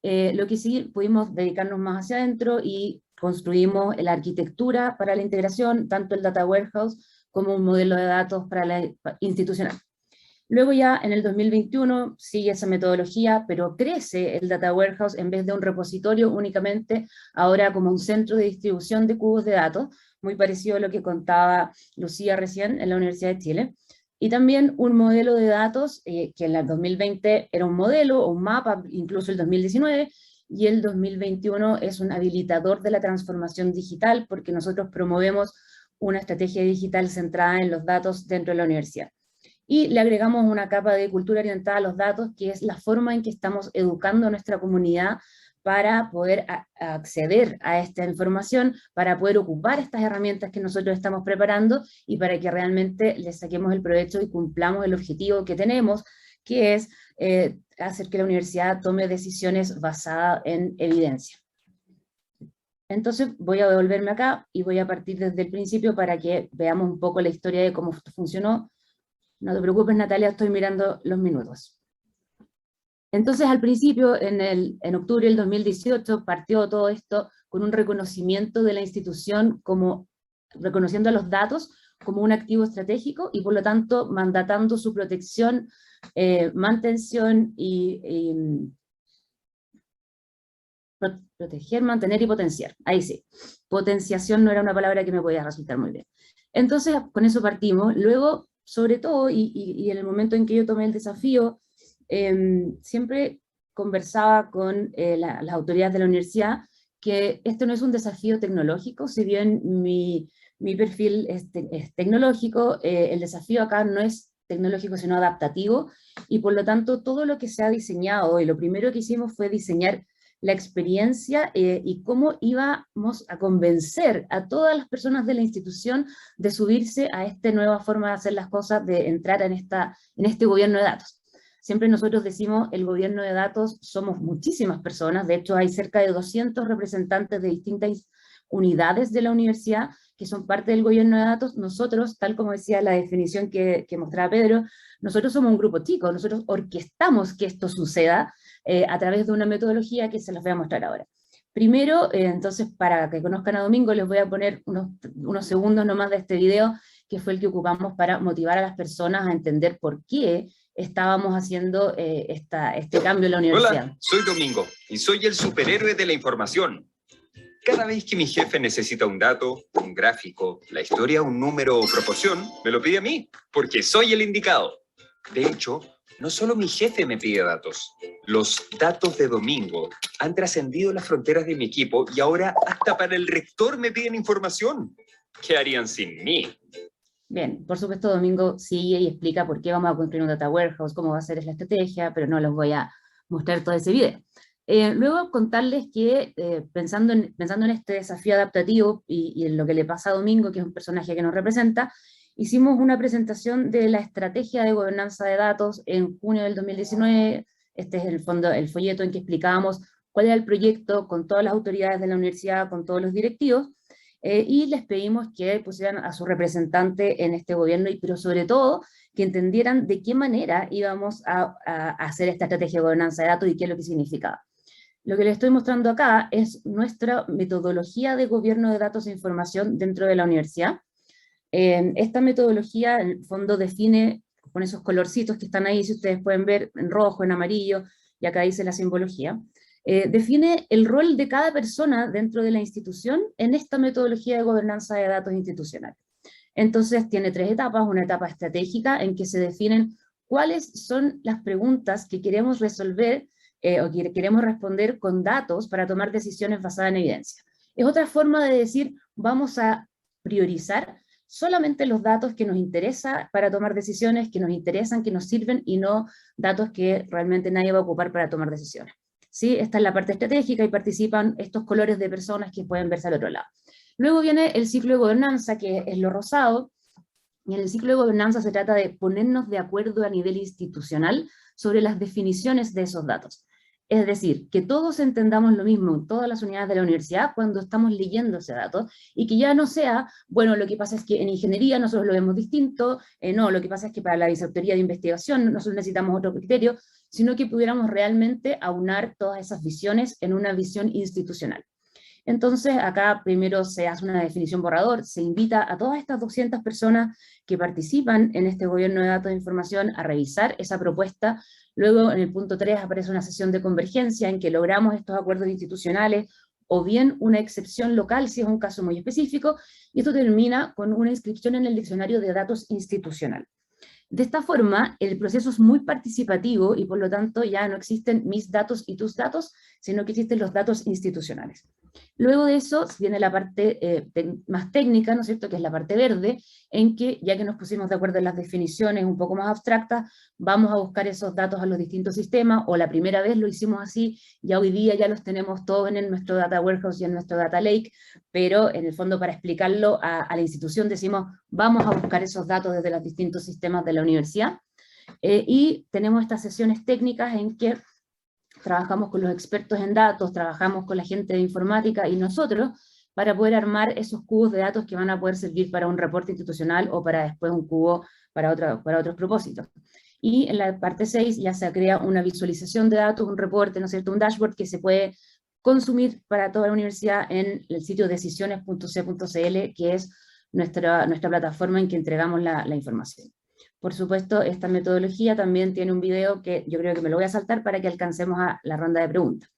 Lo que sí pudimos dedicarnos más hacia adentro y construimos la arquitectura para la integración, tanto el Data Warehouse como un modelo de datos para la institucional. Luego ya en el 2021 sigue esa metodología, pero crece el Data Warehouse en vez de un repositorio únicamente, ahora como un centro de distribución de cubos de datos, muy parecido a lo que contaba Lucía recién en la Universidad de Chile. Y también un modelo de datos que en el 2020 era un modelo o un mapa, incluso el 2019, y el 2021 es un habilitador de la transformación digital, porque nosotros promovemos una estrategia digital centrada en los datos dentro de la universidad. Y le agregamos una capa de cultura orientada a los datos, que es la forma en que estamos educando a nuestra comunidad para poder acceder a esta información, para poder ocupar estas herramientas que nosotros estamos preparando y para que realmente le saquemos el provecho y cumplamos el objetivo que tenemos, que es hacer que la universidad tome decisiones basadas en evidencia. Entonces voy a devolverme acá y voy a partir desde el principio para que veamos un poco la historia de cómo funcionó. No te preocupes, Natalia, estoy mirando los minutos. Entonces, al principio, en octubre del 2018, partió todo esto con un reconocimiento de la institución, reconociendo a los datos como un activo estratégico y, por lo tanto, mandatando su protección, mantención proteger, mantener y potenciar. Ahí sí. Potenciación no era una palabra que me podía resultar muy bien. Entonces, con eso partimos. Luego, sobre todo, y en el momento en que yo tomé el desafío, siempre conversaba con las autoridades de la universidad que esto no es un desafío tecnológico, si bien mi perfil es tecnológico, el desafío acá no es tecnológico sino adaptativo, y por lo tanto todo lo que se ha diseñado, y lo primero que hicimos fue diseñar la experiencia y cómo íbamos a convencer a todas las personas de la institución de subirse a esta nueva forma de hacer las cosas, de entrar en este gobierno de datos. Siempre nosotros decimos, el gobierno de datos somos muchísimas personas, de hecho hay cerca de 200 representantes de distintas unidades de la universidad que son parte del gobierno de datos. Nosotros, tal como decía la definición que mostraba Pedro, nosotros somos un grupo chico, nosotros orquestamos que esto suceda a través de una metodología que se las voy a mostrar ahora. Primero, entonces, para que conozcan a Domingo, les voy a poner unos segundos nomás de este video, que fue el que ocupamos para motivar a las personas a entender por qué estábamos haciendo este cambio en la universidad. Hola, soy Domingo, y soy el superhéroe de la información. Cada vez que mi jefe necesita un dato, un gráfico, la historia, un número o proporción, me lo pide a mí, porque soy el indicado. De hecho, No solo mi jefe me pide datos. Los datos de Domingo han trascendido las fronteras de mi equipo y ahora hasta para el rector me piden información. ¿Qué harían sin mí? Bien, por supuesto Domingo sigue y explica por qué vamos a construir un data warehouse, cómo va a ser la estrategia, pero no les voy a mostrar todo ese video. Luego contarles que pensando en este desafío adaptativo y en lo que le pasa a Domingo, que es un personaje que nos representa, hicimos una presentación de la estrategia de gobernanza de datos en junio del 2019. Este es el fondo, el folleto en que explicábamos cuál era el proyecto con todas las autoridades de la universidad, con todos los directivos, y les pedimos que pusieran a su representante en este gobierno, pero sobre todo que entendieran de qué manera íbamos a hacer esta estrategia de gobernanza de datos y qué es lo que significaba. Lo que les estoy mostrando acá es nuestra metodología de gobierno de datos e información dentro de la universidad. Esta metodología, en el fondo, define, con esos colorcitos que están ahí, si ustedes pueden ver, en rojo, en amarillo, y acá dice la simbología, define el rol de cada persona dentro de la institución en esta metodología de gobernanza de datos institucional. Entonces tiene 3 etapas, una etapa estratégica en que se definen cuáles son las preguntas que queremos resolver o que queremos responder con datos para tomar decisiones basadas en evidencia. Es otra forma de decir, vamos a priorizar solamente los datos que nos interesan para tomar decisiones, que nos interesan, que nos sirven, y no datos que realmente nadie va a ocupar para tomar decisiones. ¿Sí? Esta es la parte estratégica y participan estos colores de personas que pueden verse al otro lado. Luego viene el ciclo de gobernanza, que es lo rosado, y en el ciclo de gobernanza se trata de ponernos de acuerdo a nivel institucional sobre las definiciones de esos datos. Es decir, que todos entendamos lo mismo en todas las unidades de la universidad cuando estamos leyendo ese dato, y que ya no sea, bueno, lo que pasa es que en ingeniería nosotros lo vemos distinto, no, lo que pasa es que para la vicerrectoría de investigación nosotros necesitamos otro criterio, sino que pudiéramos realmente aunar todas esas visiones en una visión institucional. Entonces, acá primero se hace una definición borrador, se invita a todas estas 200 personas que participan en este gobierno de datos de información a revisar esa propuesta. Luego, en el punto 3, aparece una sesión de convergencia en que logramos estos acuerdos institucionales, o bien una excepción local si es un caso muy específico, y esto termina con una inscripción en el diccionario de datos institucional. De esta forma, el proceso es muy participativo y por lo tanto ya no existen mis datos y tus datos, sino que existen los datos institucionales. Luego de eso viene la parte más técnica, ¿no es cierto?, que es la parte verde, en que ya que nos pusimos de acuerdo en las definiciones un poco más abstractas, vamos a buscar esos datos a los distintos sistemas, o la primera vez lo hicimos así, ya hoy día ya los tenemos todos en nuestro Data Warehouse y en nuestro Data Lake, pero en el fondo para explicarlo a la institución decimos, vamos a buscar esos datos desde los distintos sistemas de la universidad, y tenemos estas sesiones técnicas en que trabajamos con los expertos en datos, trabajamos con la gente de informática y nosotros para poder armar esos cubos de datos que van a poder servir para un reporte institucional o para después un cubo para otros propósitos. Y en la parte 6 ya se crea una visualización de datos, un reporte, ¿no es cierto?, un dashboard que se puede consumir para toda la universidad en el sitio decisiones.c.cl, que es nuestra plataforma en que entregamos la información. Por supuesto, esta metodología también tiene un video que yo creo que me lo voy a saltar para que alcancemos a la ronda de preguntas.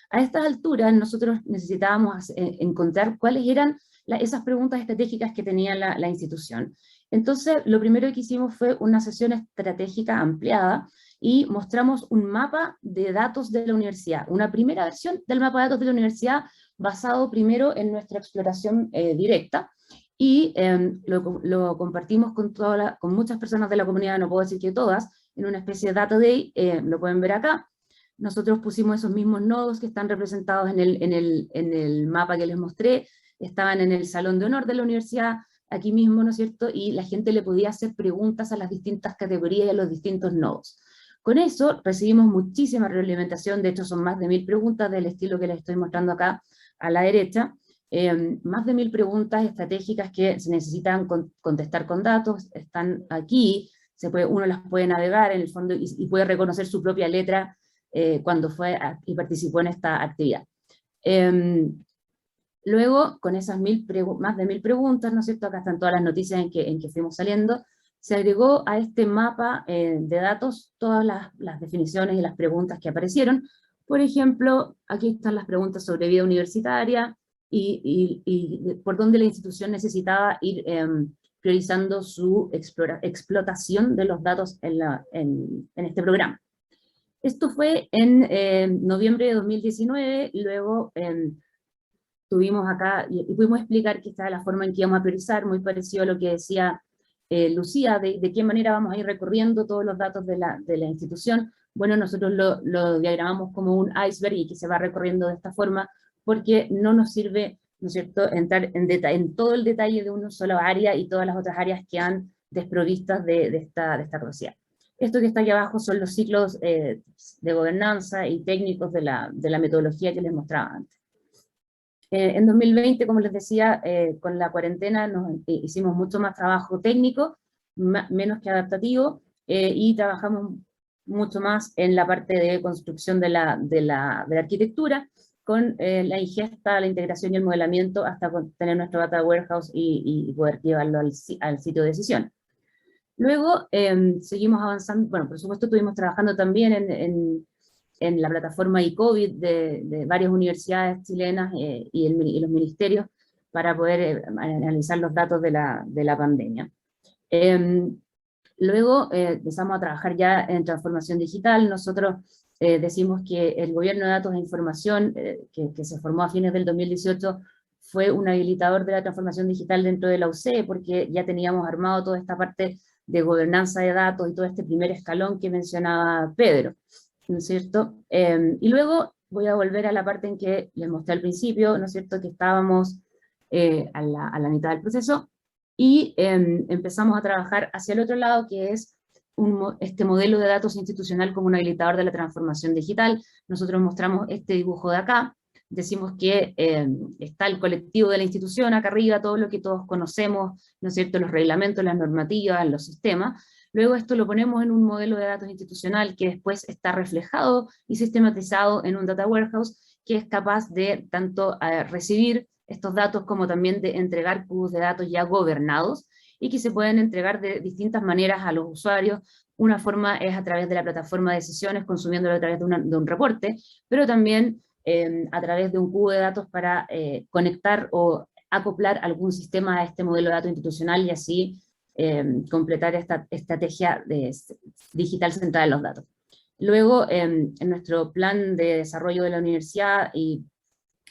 A estas alturas nosotros necesitábamos encontrar cuáles eran esas preguntas estratégicas que tenía la institución. Entonces, lo primero que hicimos fue una sesión estratégica ampliada y mostramos un mapa de datos de la universidad, una primera versión del mapa de datos de la universidad basado primero en nuestra exploración directa, y lo compartimos con muchas personas de la comunidad, no puedo decir que todas, en una especie de data day, lo pueden ver acá. Nosotros pusimos esos mismos nodos que están representados en el mapa que les mostré, estaban en el salón de honor de la universidad, aquí mismo, ¿no es cierto?, y la gente le podía hacer preguntas a las distintas categorías y a los distintos nodos. Con eso recibimos muchísima retroalimentación, de hecho son más de 1000 preguntas del estilo que les estoy mostrando acá a la derecha, más de 1000 preguntas estratégicas que se necesitan contestar con datos, están aquí, uno las puede navegar en el fondo y puede reconocer su propia letra cuando fue y participó en esta actividad. Luego, con esas más de 1000 preguntas, ¿no es cierto?, acá están todas las noticias en que fuimos saliendo, se agregó a este mapa de datos todas las definiciones y las preguntas que aparecieron. Por ejemplo, aquí están las preguntas sobre vida universitaria, y por dónde la institución necesitaba ir priorizando su explotación de los datos en este programa. Esto fue en noviembre de 2019, luego tuvimos acá, y pudimos explicar que esta es la forma en que íbamos a priorizar, muy parecido a lo que decía Lucía, de qué manera vamos a ir recorriendo todos los datos de la institución. Bueno, nosotros lo diagramamos como un iceberg y que se va recorriendo de esta forma, porque no nos sirve, ¿no es cierto?, entrar en todo el detalle de una sola área y todas las otras áreas quedan desprovistas de esta capacidad. Esto que está aquí abajo son los ciclos de gobernanza y técnicos de la metodología que les mostraba antes. En 2020, como les decía, con la cuarentena hicimos mucho más trabajo técnico, menos que adaptativo, y trabajamos mucho más en la parte de construcción de la arquitectura, con la ingesta, la integración y el modelamiento, hasta tener nuestro data warehouse y poder llevarlo al sitio de decisión. Luego seguimos avanzando, bueno, por supuesto estuvimos trabajando también en la plataforma e-COVID de varias universidades chilenas y los ministerios para poder analizar los datos de la pandemia. Luego empezamos a trabajar ya en transformación digital. Nosotros decimos que el gobierno de datos e información, que se formó a fines del 2018, fue un habilitador de la transformación digital dentro de la UC, porque ya teníamos armado toda esta parte de gobernanza de datos y todo este primer escalón que mencionaba Pedro, ¿no es cierto? Y luego voy a volver a la parte en que les mostré al principio, ¿no es cierto?, que estábamos a la mitad del proceso, y empezamos a trabajar hacia el otro lado, que es este modelo de datos institucional como un habilitador de la transformación digital. Nosotros mostramos este dibujo de acá, decimos que está el colectivo de la institución acá arriba, todo lo que todos conocemos, ¿no es cierto?, los reglamentos, las normativas, los sistemas. Luego esto lo ponemos en un modelo de datos institucional que después está reflejado y sistematizado en un data warehouse que es capaz de tanto recibir estos datos como también de entregar cubos de datos ya gobernados y que se pueden entregar de distintas maneras a los usuarios. Una forma es a través de la plataforma de decisiones, consumiéndolo a través de un reporte, pero también a través de un cubo de datos para conectar o acoplar algún sistema a este modelo de datos institucional y así completar esta estrategia digital centrada en los datos. Luego, en nuestro plan de desarrollo de la universidad y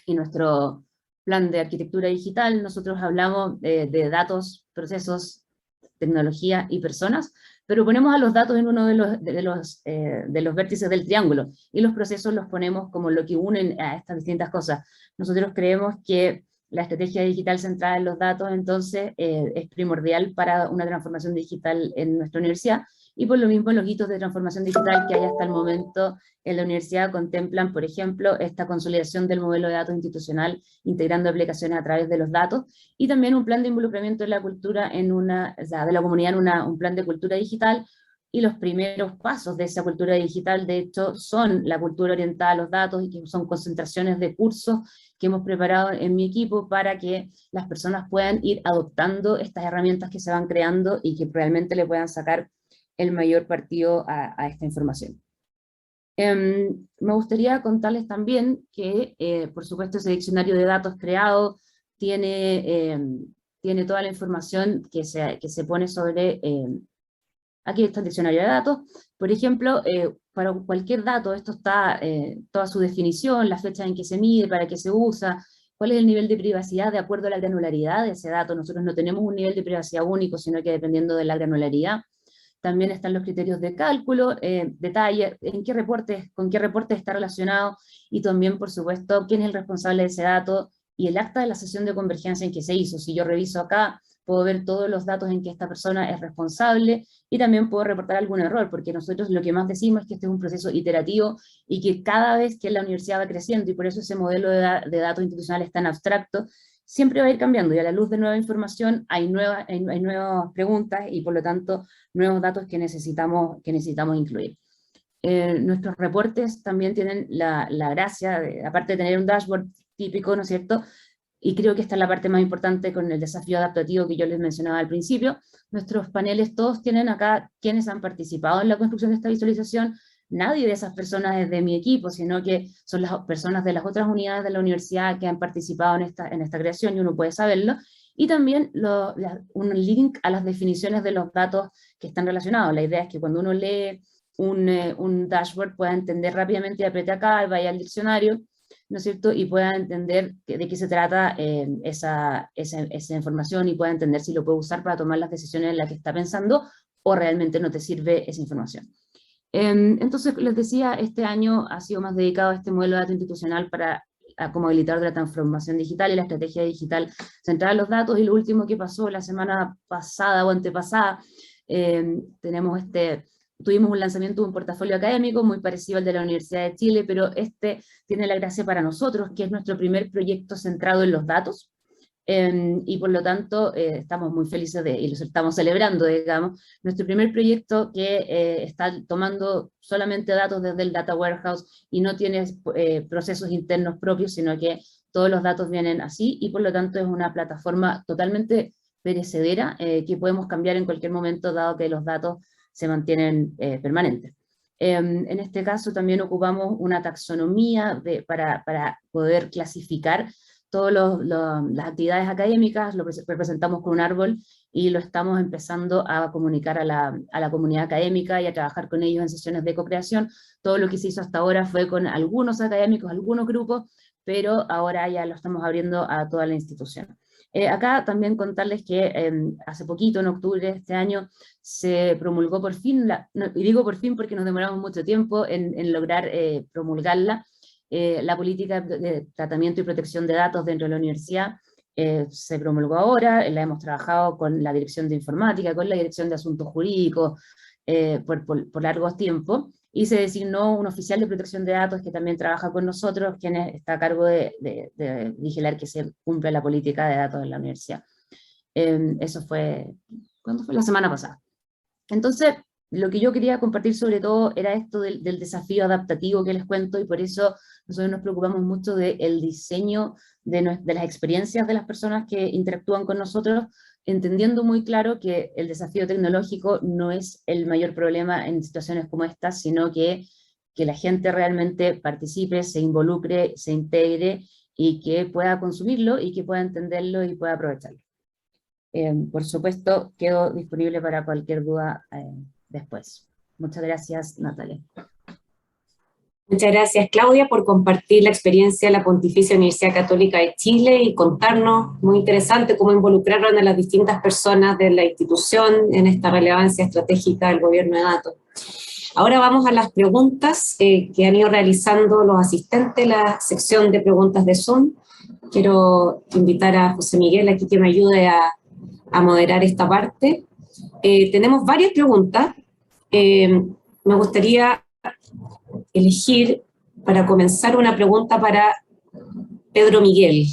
nuestro plan de arquitectura digital, nosotros hablamos de datos, procesos, tecnología y personas, pero ponemos a los datos en uno de los vértices del triángulo, y los procesos los ponemos como lo que unen a estas distintas cosas. Nosotros creemos que la estrategia digital centrada en los datos, entonces, es primordial para una transformación digital en nuestra universidad, y por lo mismo los hitos de transformación digital que hay hasta el momento en la universidad contemplan, por ejemplo, esta consolidación del modelo de datos institucional, integrando aplicaciones a través de los datos, y también un plan de involucramiento de la cultura de la comunidad en un plan de cultura digital, y los primeros pasos de esa cultura digital, de hecho, son la cultura orientada a los datos, y que son concentraciones de cursos que hemos preparado en mi equipo para que las personas puedan ir adoptando estas herramientas que se van creando y que realmente le puedan sacar el mayor partido a esta información. Me gustaría contarles también que, por supuesto, ese diccionario de datos creado tiene toda la información que se pone sobre... aquí está el diccionario de datos. Por ejemplo, para cualquier dato, esto está toda su definición, la fecha en que se mide, para qué se usa, cuál es el nivel de privacidad de acuerdo a la granularidad de ese dato. Nosotros no tenemos un nivel de privacidad único, sino que dependiendo de la granularidad. También están los criterios de cálculo, detalle, con qué reporte está relacionado, y también, por supuesto, quién es el responsable de ese dato, y el acta de la sesión de convergencia en que se hizo. Si yo reviso acá, puedo ver todos los datos en que esta persona es responsable, y también puedo reportar algún error, porque nosotros lo que más decimos es que este es un proceso iterativo, y que cada vez que la universidad va creciendo, y por eso ese modelo de datos institucional es tan abstracto, siempre va a ir cambiando, y a la luz de nueva información hay nuevas preguntas, y por lo tanto nuevos datos que necesitamos incluir. Nuestros reportes también tienen la gracia, aparte de tener un dashboard típico, ¿no es cierto?, y creo que esta es la parte más importante con el desafío adaptativo que yo les mencionaba al principio. Nuestros paneles todos tienen acá quienes han participado en la construcción de esta visualización. Nadie de esas personas es de mi equipo, sino que son las personas de las otras unidades de la universidad que han participado en esta creación, y uno puede saberlo. y también un link a las definiciones de los datos que están relacionados. La idea es que cuando uno lee un dashboard pueda entender rápidamente y apriete acá y vaya al diccionario, ¿no es cierto? Y pueda entender de qué se trata esa información y pueda entender si lo puede usar para tomar las decisiones en las que está pensando o realmente no te sirve esa información. Entonces, les decía, este año ha sido más dedicado a este modelo de dato institucional como habilitador de la transformación digital y la estrategia digital centrada en los datos. Y lo último que pasó la semana pasada o antepasada, tuvimos un lanzamiento de un portafolio académico muy parecido al de la Universidad de Chile, pero este tiene la gracia para nosotros, que es nuestro primer proyecto centrado en los datos, y por lo tanto estamos muy felices y lo estamos celebrando, digamos, nuestro primer proyecto que está tomando solamente datos desde el Data Warehouse y no tiene procesos internos propios, sino que todos los datos vienen así, y por lo tanto es una plataforma totalmente perecedera que podemos cambiar en cualquier momento, dado que los datos se mantienen permanentes. En este caso también ocupamos una taxonomía para poder clasificar todas las actividades académicas, lo representamos con un árbol y lo estamos empezando a comunicar a la comunidad académica y a trabajar con ellos en sesiones de co-creación. Todo lo que se hizo hasta ahora fue con algunos académicos, algunos grupos, pero ahora ya lo estamos abriendo a toda la institución. Acá también contarles que hace poquito, en octubre de este año, se promulgó por fin, y digo por fin porque nos demoramos mucho tiempo en lograr promulgarla, la política de tratamiento y protección de datos dentro de la universidad. Se promulgó ahora, la hemos trabajado con la Dirección de Informática, con la Dirección de Asuntos Jurídicos, por largos tiempos, y se designó un oficial de protección de datos que también trabaja con nosotros, quien está a cargo de vigilar que se cumpla la política de datos en la universidad. Eso fue, ¿cuándo fue? La semana pasada. Entonces, lo que yo quería compartir sobre todo era esto del desafío adaptativo que les cuento, y por eso nosotros nos preocupamos mucho del diseño de las experiencias de las personas que interactúan con nosotros, entendiendo muy claro que el desafío tecnológico no es el mayor problema en situaciones como esta, sino que la gente realmente participe, se involucre, se integre y que pueda consumirlo y que pueda entenderlo y pueda aprovecharlo. Por supuesto, quedo disponible para cualquier duda después. Muchas gracias, Natalia. Muchas gracias, Claudia, por compartir la experiencia de la Pontificia Universidad Católica de Chile y contarnos, muy interesante, cómo involucraron a las distintas personas de la institución en esta relevancia estratégica del gobierno de datos. Ahora vamos a las preguntas que han ido realizando los asistentes de la sección de preguntas de Zoom. Quiero invitar a José Miguel aquí que me ayude a moderar esta parte. Tenemos varias preguntas. Me gustaría elegir para comenzar una pregunta para Pedro Miguel.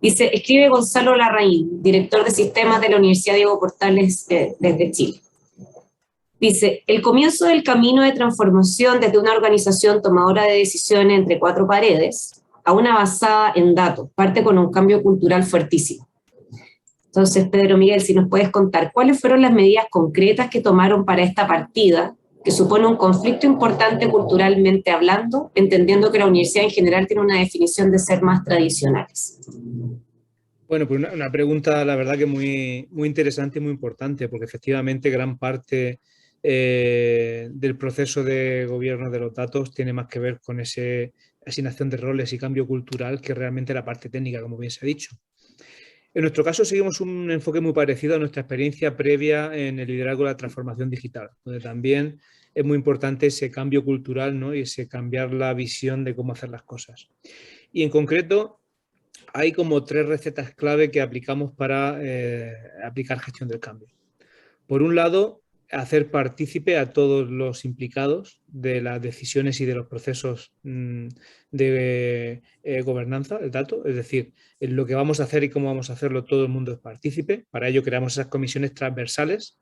Dice, escribe Gonzalo Larraín, director de sistemas de la Universidad Diego Portales desde Chile. Dice, el comienzo del camino de transformación desde una organización tomadora de decisiones entre cuatro paredes a una basada en datos, parte con un cambio cultural fuertísimo. Entonces, Pedro Miguel, si nos puedes contar, ¿cuáles fueron las medidas concretas que tomaron para esta partida, que supone un conflicto importante culturalmente hablando, entendiendo que la universidad en general tiene una definición de ser más tradicionales? Bueno, pues una pregunta, la verdad que muy, muy interesante y muy importante, porque efectivamente gran parte del proceso de gobierno de los datos tiene más que ver con esa asignación de roles y cambio cultural que realmente la parte técnica, como bien se ha dicho. En nuestro caso seguimos un enfoque muy parecido a nuestra experiencia previa en el liderazgo de la transformación digital, donde también es muy importante ese cambio cultural, ¿no? Y ese cambiar la visión de cómo hacer las cosas. Y en concreto hay como 3 recetas clave que aplicamos para aplicar gestión del cambio. Por un lado, hacer partícipe a todos los implicados de las decisiones y de los procesos de gobernanza del dato, es decir, en lo que vamos a hacer y cómo vamos a hacerlo, todo el mundo es partícipe. Para ello creamos esas comisiones transversales.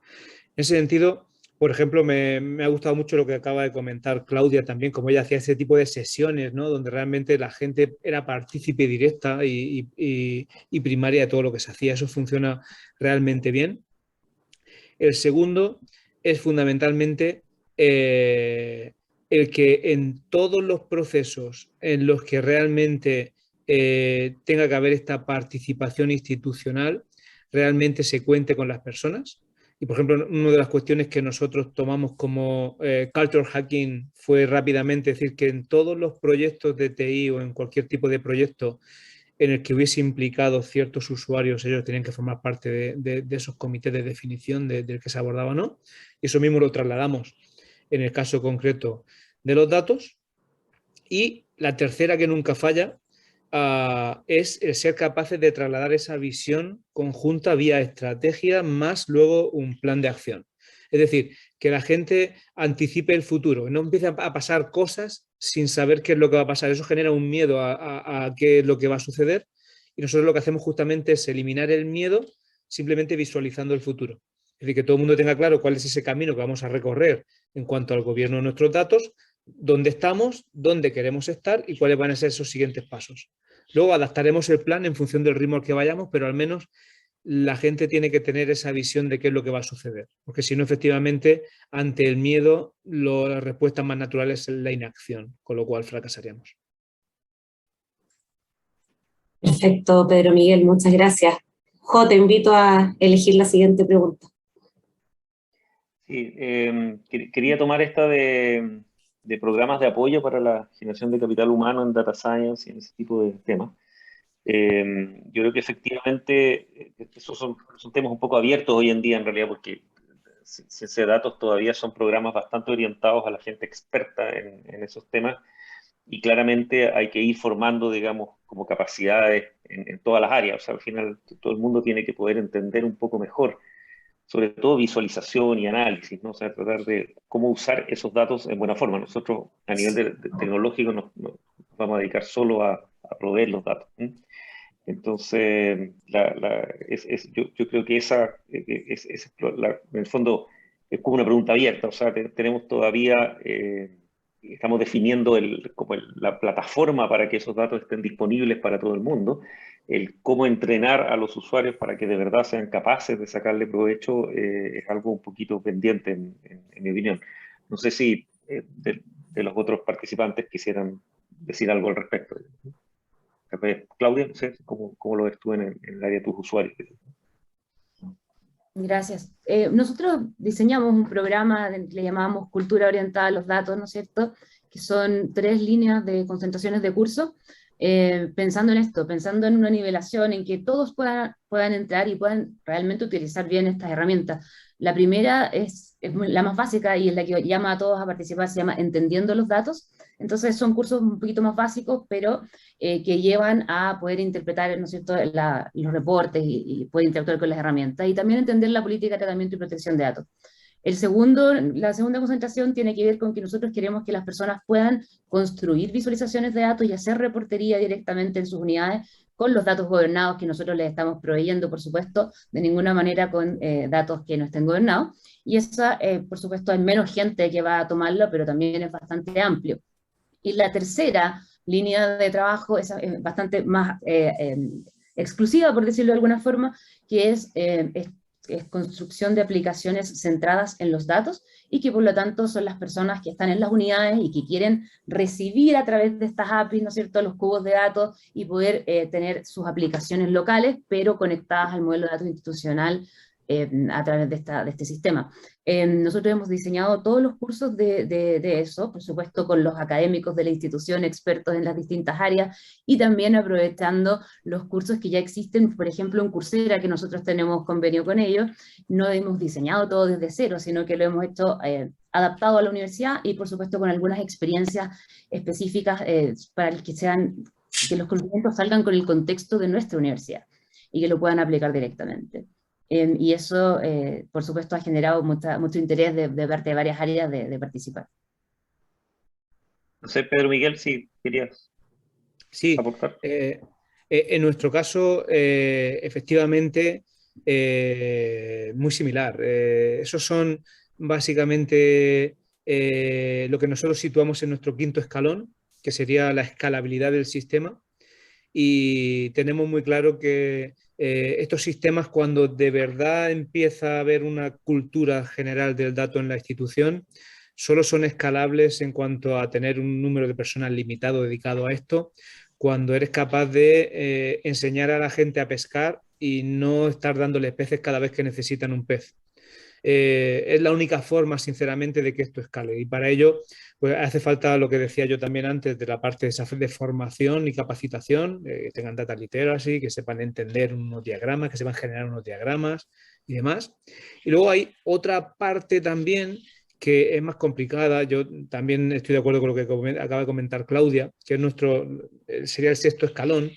En ese sentido, por ejemplo, me ha gustado mucho lo que acaba de comentar Claudia también, como ella hacía ese tipo de sesiones, ¿no? Donde realmente la gente era partícipe directa y primaria de todo lo que se hacía. Eso funciona realmente bien. El segundo es fundamentalmente el que en todos los procesos en los que realmente tenga que haber esta participación institucional, realmente se cuente con las personas. Y, por ejemplo, una de las cuestiones que nosotros tomamos como culture hacking fue rápidamente decir que en todos los proyectos de TI o en cualquier tipo de proyecto en el que hubiese implicado ciertos usuarios, ellos tenían que formar parte de esos comités de definición del que se abordaba o no. Y eso mismo lo trasladamos en el caso concreto de los datos. Y la tercera, que nunca falla, es el ser capaces de trasladar esa visión conjunta vía estrategia más luego un plan de acción. Es decir, que la gente anticipe el futuro, no empiece a pasar cosas sin saber qué es lo que va a pasar. Eso genera un miedo a qué es lo que va a suceder, y nosotros lo que hacemos justamente es eliminar el miedo simplemente visualizando el futuro. Es decir, que todo el mundo tenga claro cuál es ese camino que vamos a recorrer en cuanto al gobierno de nuestros datos, dónde estamos, dónde queremos estar y cuáles van a ser esos siguientes pasos. Luego adaptaremos el plan en función del ritmo al que vayamos, pero al menos la gente tiene que tener esa visión de qué es lo que va a suceder. Porque si no, efectivamente, ante el miedo, la respuesta más natural es la inacción, con lo cual fracasaríamos. Perfecto, Pedro Miguel, muchas gracias. Jo, te invito a elegir la siguiente pregunta. Sí, quería tomar esta de programas de apoyo para la generación de capital humano en data science y en ese tipo de temas. Yo creo que efectivamente esos son temas un poco abiertos hoy en día en realidad, porque Ciencia de Datos todavía son programas bastante orientados a la gente experta en esos temas, y claramente hay que ir formando, digamos, como capacidades en todas las áreas. O sea, al final todo el mundo tiene que poder entender un poco mejor, sobre todo visualización y análisis, ¿no? O sea, tratar de cómo usar esos datos en buena forma. Nosotros a nivel de tecnológico nos vamos a dedicar solo a proveer los datos, ¿sí? Entonces, yo creo que en el fondo es como una pregunta abierta. O sea, tenemos todavía, estamos definiendo la plataforma para que esos datos estén disponibles para todo el mundo. El cómo entrenar a los usuarios para que de verdad sean capaces de sacarle provecho es algo un poquito pendiente, en mi opinión. No sé si de los otros participantes quisieran decir algo al respecto. Claudia, no sé cómo lo ves tú en el área de tus usuarios. Gracias. Nosotros diseñamos un programa que le llamamos Cultura Orientada a los Datos, ¿no es cierto?, que son 3 líneas de concentraciones de curso, pensando en esto, pensando en una nivelación en que todos puedan entrar y puedan realmente utilizar bien estas herramientas. La primera es la más básica y es la que llama a todos a participar, se llama Entendiendo los Datos. Entonces son cursos un poquito más básicos, pero que llevan a poder interpretar, ¿no es cierto?, los reportes y poder interactuar con las herramientas, y también entender la política de tratamiento y protección de datos. La segunda concentración tiene que ver con que nosotros queremos que las personas puedan construir visualizaciones de datos y hacer reportería directamente en sus unidades con los datos gobernados que nosotros les estamos proveyendo, por supuesto, de ninguna manera con datos que no estén gobernados. Y esa, por supuesto, hay menos gente que va a tomarlo, pero también es bastante amplio. Y la tercera línea de trabajo es bastante más exclusiva, por decirlo de alguna forma, que es construcción de aplicaciones centradas en los datos, y que por lo tanto son las personas que están en las unidades y que quieren recibir a través de estas APIs, ¿no es cierto?, los cubos de datos y poder tener sus aplicaciones locales, pero conectadas al modelo de datos institucional a través de este sistema. Nosotros hemos diseñado todos los cursos de eso, por supuesto con los académicos de la institución, expertos en las distintas áreas, y también aprovechando los cursos que ya existen, por ejemplo en Coursera, que nosotros tenemos convenio con ellos. No hemos diseñado todo desde cero, sino que lo hemos hecho adaptado a la universidad, y por supuesto con algunas experiencias específicas para que los conocimientos salgan con el contexto de nuestra universidad y que lo puedan aplicar directamente. Y eso, por supuesto, ha generado mucho interés de parte de varias áreas de participar. No sé, Pedro Miguel, si querías aportar. En nuestro caso, efectivamente, muy similar. Esos son básicamente lo que nosotros situamos en nuestro 5.º escalón, que sería la escalabilidad del sistema. Y tenemos muy claro que estos sistemas, cuando de verdad empieza a haber una cultura general del dato en la institución, solo son escalables en cuanto a tener un número de personal limitado dedicado a esto, cuando eres capaz de enseñar a la gente a pescar y no estar dándoles peces cada vez que necesitan un pez. Es la única forma, sinceramente, de que esto escale. Y para ello, pues hace falta lo que decía yo también antes de la parte de formación y capacitación, que tengan data literacy, que sepan entender unos diagramas, que sepan generar unos diagramas y demás. Y luego hay otra parte también que es más complicada. Yo también estoy de acuerdo con lo que acaba de comentar Claudia, que es sería el sexto escalón,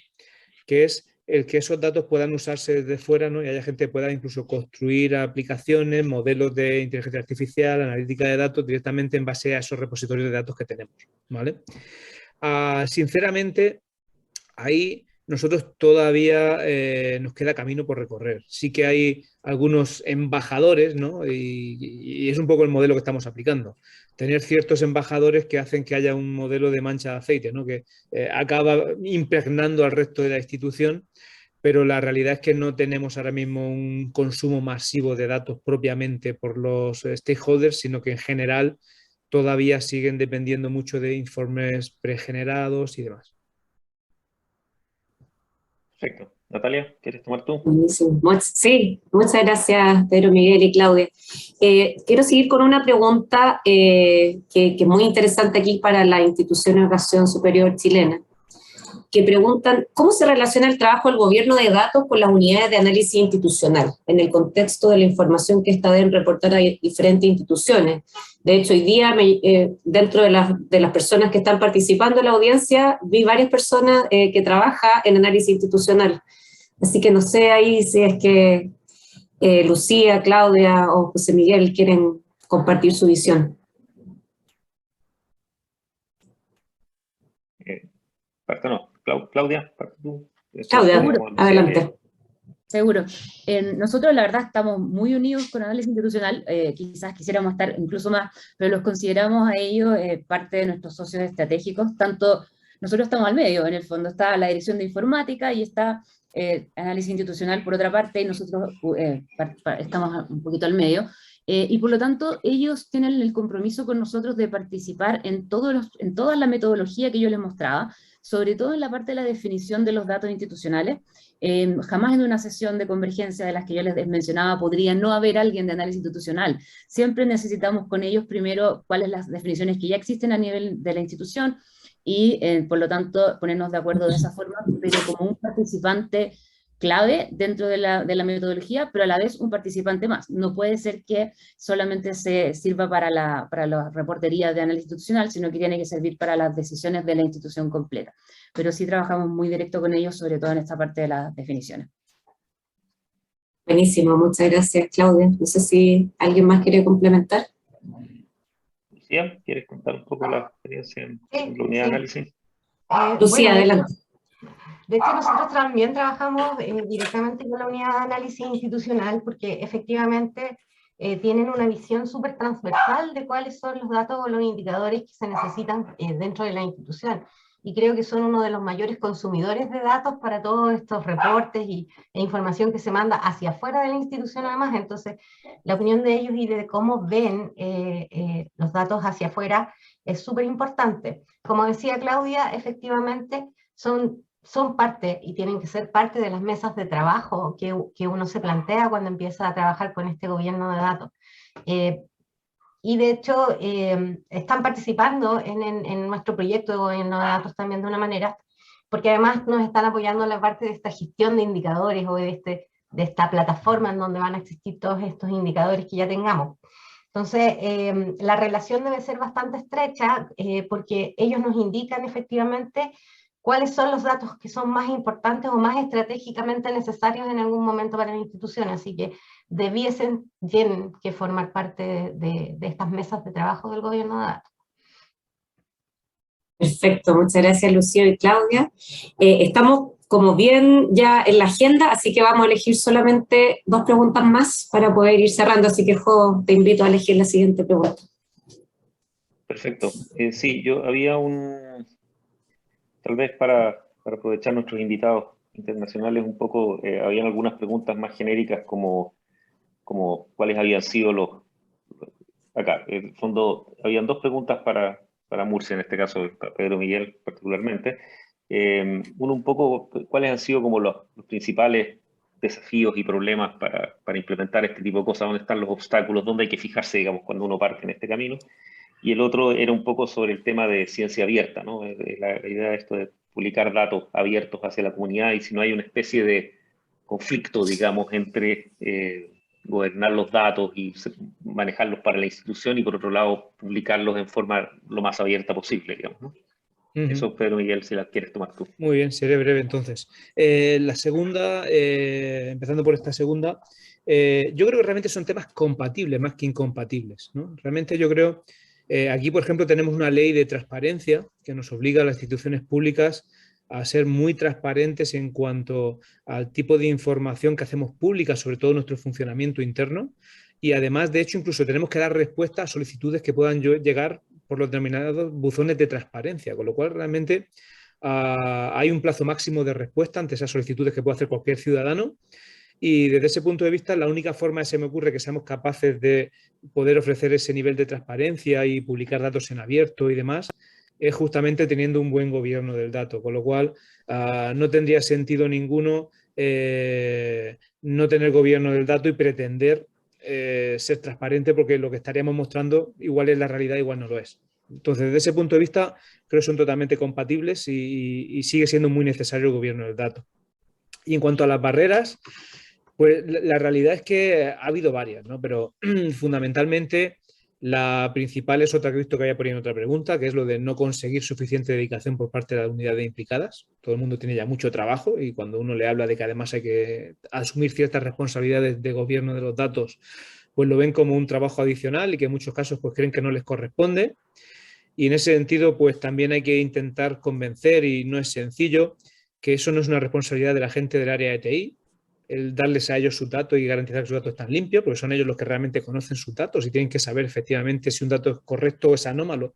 que es el que esos datos puedan usarse desde fuera, ¿no? Y haya gente que pueda incluso construir aplicaciones, modelos de inteligencia artificial, analítica de datos directamente en base a esos repositorios de datos que tenemos, ¿vale? Sinceramente, ahí nosotros todavía nos queda camino por recorrer. Sí que hay algunos embajadores, ¿no? Y es un poco el modelo que estamos aplicando. Tener ciertos embajadores que hacen que haya un modelo de mancha de aceite, ¿no? Que acaba impregnando al resto de la institución, pero la realidad es que no tenemos ahora mismo un consumo masivo de datos propiamente por los stakeholders, sino que en general todavía siguen dependiendo mucho de informes pregenerados y demás. Perfecto. Natalia, ¿quieres tomar tú? Buenísimo. Sí, muchas gracias, Pedro Miguel y Claudia. Quiero seguir con una pregunta que es muy interesante aquí para la Institución de Educación Superior chilena, que preguntan cómo se relaciona el trabajo del gobierno de datos con las unidades de análisis institucional en el contexto de la información que esta deben reportar a diferentes instituciones. De hecho, hoy día, dentro de las personas que están participando en la audiencia, vi varias personas que trabajan en análisis institucional. Así que no sé ahí si es que Lucía, Claudia o José Miguel quieren compartir su visión. No. Claudia, parte tú. Claudia, adelante. Seguro. Nosotros la verdad estamos muy unidos con análisis institucional, quizás quisiéramos estar incluso más, pero los consideramos a ellos parte de nuestros socios estratégicos, tanto nosotros estamos al medio, en el fondo está la dirección de informática y está análisis institucional por otra parte, y nosotros estamos un poquito al medio, y por lo tanto ellos tienen el compromiso con nosotros de participar en toda la metodología que yo les mostraba, sobre todo en la parte de la definición de los datos institucionales. Jamás en una sesión de convergencia de las que yo les mencionaba podría no haber alguien de análisis institucional. Siempre necesitamos con ellos primero cuáles las definiciones que ya existen a nivel de la institución y por lo tanto ponernos de acuerdo de esa forma, pero como un participante clave dentro de la metodología, pero a la vez un participante más. No puede ser que solamente se sirva para la reportería de análisis institucional, sino que tiene que servir para las decisiones de la institución completa. Pero sí trabajamos muy directo con ellos, sobre todo en esta parte de las definiciones. Buenísimo, muchas gracias, Claudia. No sé si alguien más quiere complementar. Lucía, ¿quieres contar un poco la experiencia en la unidad de análisis? Lucía, adelante. De hecho, nosotros también trabajamos directamente con la unidad de análisis institucional porque efectivamente tienen una visión súper transversal de cuáles son los datos o los indicadores que se necesitan dentro de la institución. Y creo que son uno de los mayores consumidores de datos para todos estos reportes e información que se manda hacia afuera de la institución además. Entonces, la opinión de ellos y de cómo ven los datos hacia afuera es súper importante. Como decía Claudia, efectivamente son parte y tienen que ser parte de las mesas de trabajo que uno se plantea cuando empieza a trabajar con este gobierno de datos. Y de hecho están participando en nuestro proyecto de gobierno de datos también de una manera, porque además nos están apoyando en la parte de esta gestión de indicadores o de esta plataforma en donde van a existir todos estos indicadores que ya tengamos. Entonces, la relación debe ser bastante estrecha porque ellos nos indican efectivamente cuáles son los datos que son más importantes o más estratégicamente necesarios en algún momento para la institución, así que tienen que formar parte de estas mesas de trabajo del gobierno de datos. Perfecto, muchas gracias Lucía y Claudia. Estamos como bien ya en la agenda, así que vamos a elegir solamente 2 preguntas más para poder ir cerrando, así que Jo, te invito a elegir la siguiente pregunta. Perfecto. Sí, yo había tal vez para aprovechar nuestros invitados internacionales un poco, habían algunas preguntas más genéricas como cuáles habían sido acá, en el fondo, habían 2 preguntas para Murcia, en este caso, para Pedro Miguel particularmente. Uno un poco, ¿cuáles han sido como los principales desafíos y problemas para implementar este tipo de cosas, dónde están los obstáculos, dónde hay que fijarse, digamos, cuando uno parte en este camino. Y el otro era un poco sobre el tema de ciencia abierta, ¿no? La idea de esto de publicar datos abiertos hacia la comunidad, y si no hay una especie de conflicto, digamos, entre gobernar los datos y manejarlos para la institución y, por otro lado, publicarlos en forma lo más abierta posible, digamos, ¿no? Eso, Pedro Miguel, si la quieres tomar tú. Muy bien, seré breve entonces. La segunda, empezando por esta segunda, yo creo que realmente son temas compatibles más que incompatibles, ¿no? Realmente yo creo, aquí por ejemplo tenemos una ley de transparencia que nos obliga a las instituciones públicas a ser muy transparentes en cuanto al tipo de información que hacemos pública, sobre todo nuestro funcionamiento interno, y además, de hecho, incluso tenemos que dar respuesta a solicitudes que puedan llegar por los denominados buzones de transparencia, con lo cual realmente hay un plazo máximo de respuesta ante esas solicitudes que puede hacer cualquier ciudadano, y desde ese punto de vista la única forma, se me ocurre, que seamos capaces de poder ofrecer ese nivel de transparencia y publicar datos en abierto y demás, es justamente teniendo un buen gobierno del dato, con lo cual no tendría sentido ninguno no tener gobierno del dato y pretender ser transparente, porque lo que estaríamos mostrando igual es la realidad, igual no lo es. Entonces, desde ese punto de vista, creo que son totalmente compatibles y sigue siendo muy necesario el gobierno del dato. Y en cuanto a las barreras, pues la realidad es que ha habido varias, ¿no? Pero fundamentalmente la principal es otra que he visto que había por ahí en otra pregunta, que es lo de no conseguir suficiente dedicación por parte de las unidades implicadas. Todo el mundo tiene ya mucho trabajo, y cuando uno le habla de que además hay que asumir ciertas responsabilidades de gobierno de los datos, pues lo ven como un trabajo adicional y que en muchos casos pues creen que no les corresponde. Y en ese sentido, pues también hay que intentar convencer, y no es sencillo, que eso no es una responsabilidad de la gente del área de TI, el darles a ellos sus datos y garantizar que sus datos están limpios, porque son ellos los que realmente conocen sus datos y tienen que saber efectivamente si un dato es correcto o es anómalo.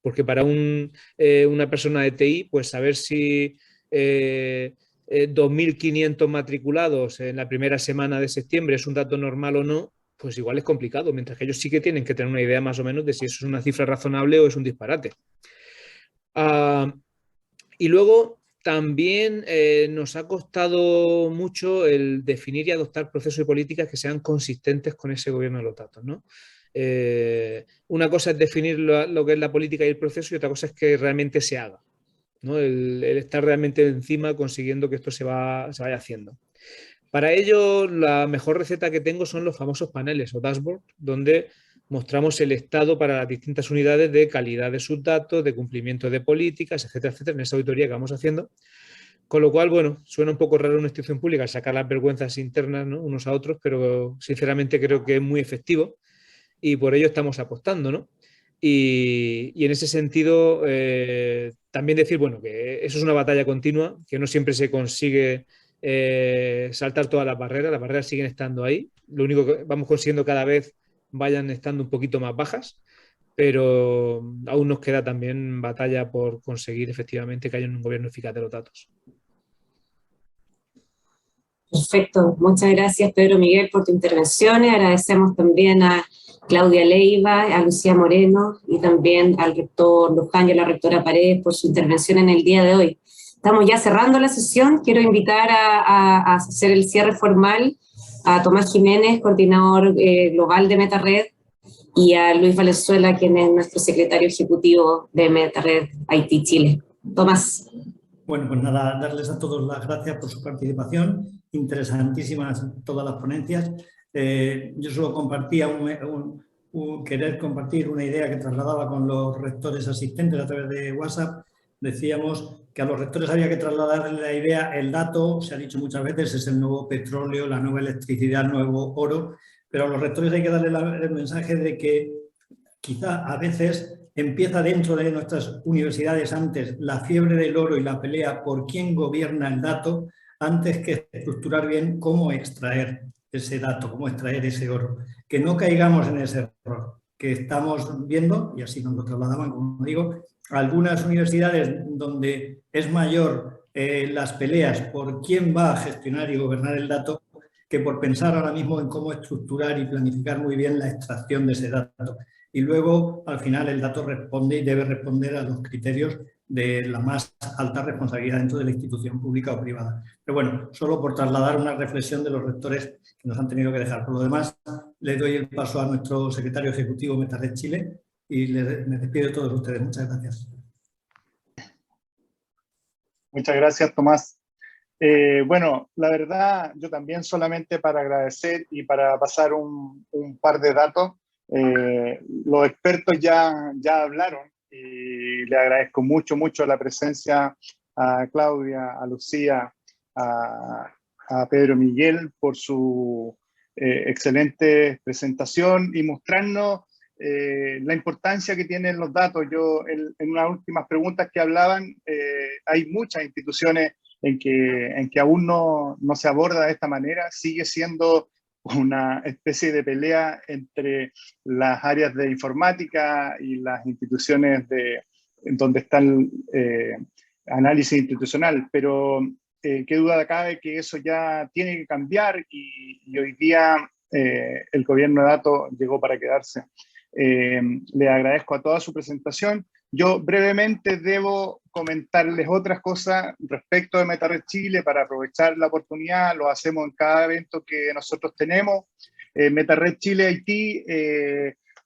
Porque para una persona de TI, pues saber si 2.500 matriculados en la primera semana de septiembre es un dato normal o no, pues igual es complicado, mientras que ellos sí que tienen que tener una idea más o menos de si eso es una cifra razonable o es un disparate. Y luego también nos ha costado mucho el definir y adoptar procesos y políticas que sean consistentes con ese gobierno de los datos, ¿no? Una cosa es definir lo que es la política y el proceso, y otra cosa es que realmente se haga, ¿no? El estar realmente encima consiguiendo que esto se vaya haciendo. Para ello, la mejor receta que tengo son los famosos paneles o dashboard, donde mostramos el estado para las distintas unidades de calidad de sus datos, de cumplimiento de políticas, etcétera, etcétera, en esa auditoría que vamos haciendo. Con lo cual, bueno, suena un poco raro una institución pública sacar las vergüenzas internas, ¿no?, unos a otros, pero sinceramente creo que es muy efectivo y por ello estamos apostando, ¿no? Y en ese sentido, también decir, bueno, que eso es una batalla continua, que no siempre se consigue saltar todas las barreras siguen estando ahí. Lo único que vamos consiguiendo cada vez vayan estando un poquito más bajas, pero aún nos queda también batalla por conseguir efectivamente que haya un gobierno eficaz de los datos. Perfecto, muchas gracias Pedro Miguel por tu intervención. Agradecemos también a Claudia Leiva, a Lucía Moreno y también al rector Luján y a la rectora Paredes por su intervención en el día de hoy. Estamos ya cerrando la sesión. Quiero invitar a hacer el cierre formal a Tomás Jiménez, coordinador global de MetaRed, y a Luis Valenzuela, quien es nuestro secretario ejecutivo de MetaRed IT Chile. Tomás. Bueno, pues nada, darles a todos las gracias por su participación. Interesantísimas todas las ponencias. Yo solo compartía querer compartir una idea que trasladaba con los rectores asistentes a través de WhatsApp. Decíamos que a los rectores había que trasladarle la idea, el dato, se ha dicho muchas veces, es el nuevo petróleo, la nueva electricidad, el nuevo oro, pero a los rectores hay que darle el mensaje de que quizá a veces empieza dentro de nuestras universidades antes la fiebre del oro y la pelea por quién gobierna el dato, antes que estructurar bien cómo extraer ese dato, cómo extraer ese oro. Que no caigamos en ese error que estamos viendo, y así nos lo trasladaban, como digo, algunas universidades donde es mayor las peleas por quién va a gestionar y gobernar el dato que por pensar ahora mismo en cómo estructurar y planificar muy bien la extracción de ese dato. y luego al final el dato responde y debe responder a los criterios de la más alta responsabilidad dentro de la institución pública o privada. Pero bueno, solo por trasladar una reflexión de los rectores que nos han tenido que dejar. Por lo demás, le doy el paso a nuestro secretario ejecutivo MetaRed Chile y me despido de todos ustedes. Muchas gracias. Muchas gracias, Tomás. Bueno, la verdad, yo también solamente para agradecer y para pasar un par de datos. Los expertos ya hablaron y le agradezco mucho la presencia a Claudia, a Lucía, a Pedro Miguel por su excelente presentación y mostrarnos la importancia que tienen los datos. Yo, en unas últimas preguntas que hablaban, hay muchas instituciones en que aún no se aborda de esta manera. Sigue siendo una especie de pelea entre las áreas de informática y las instituciones donde está el análisis institucional, pero qué duda cabe que eso ya tiene que cambiar y hoy día el gobierno de datos llegó para quedarse. Le agradezco a toda su presentación. Yo brevemente debo comentarles otras cosas respecto de MetaRed Chile para aprovechar la oportunidad. Lo hacemos en cada evento que nosotros tenemos. MetaRed Chile Haití,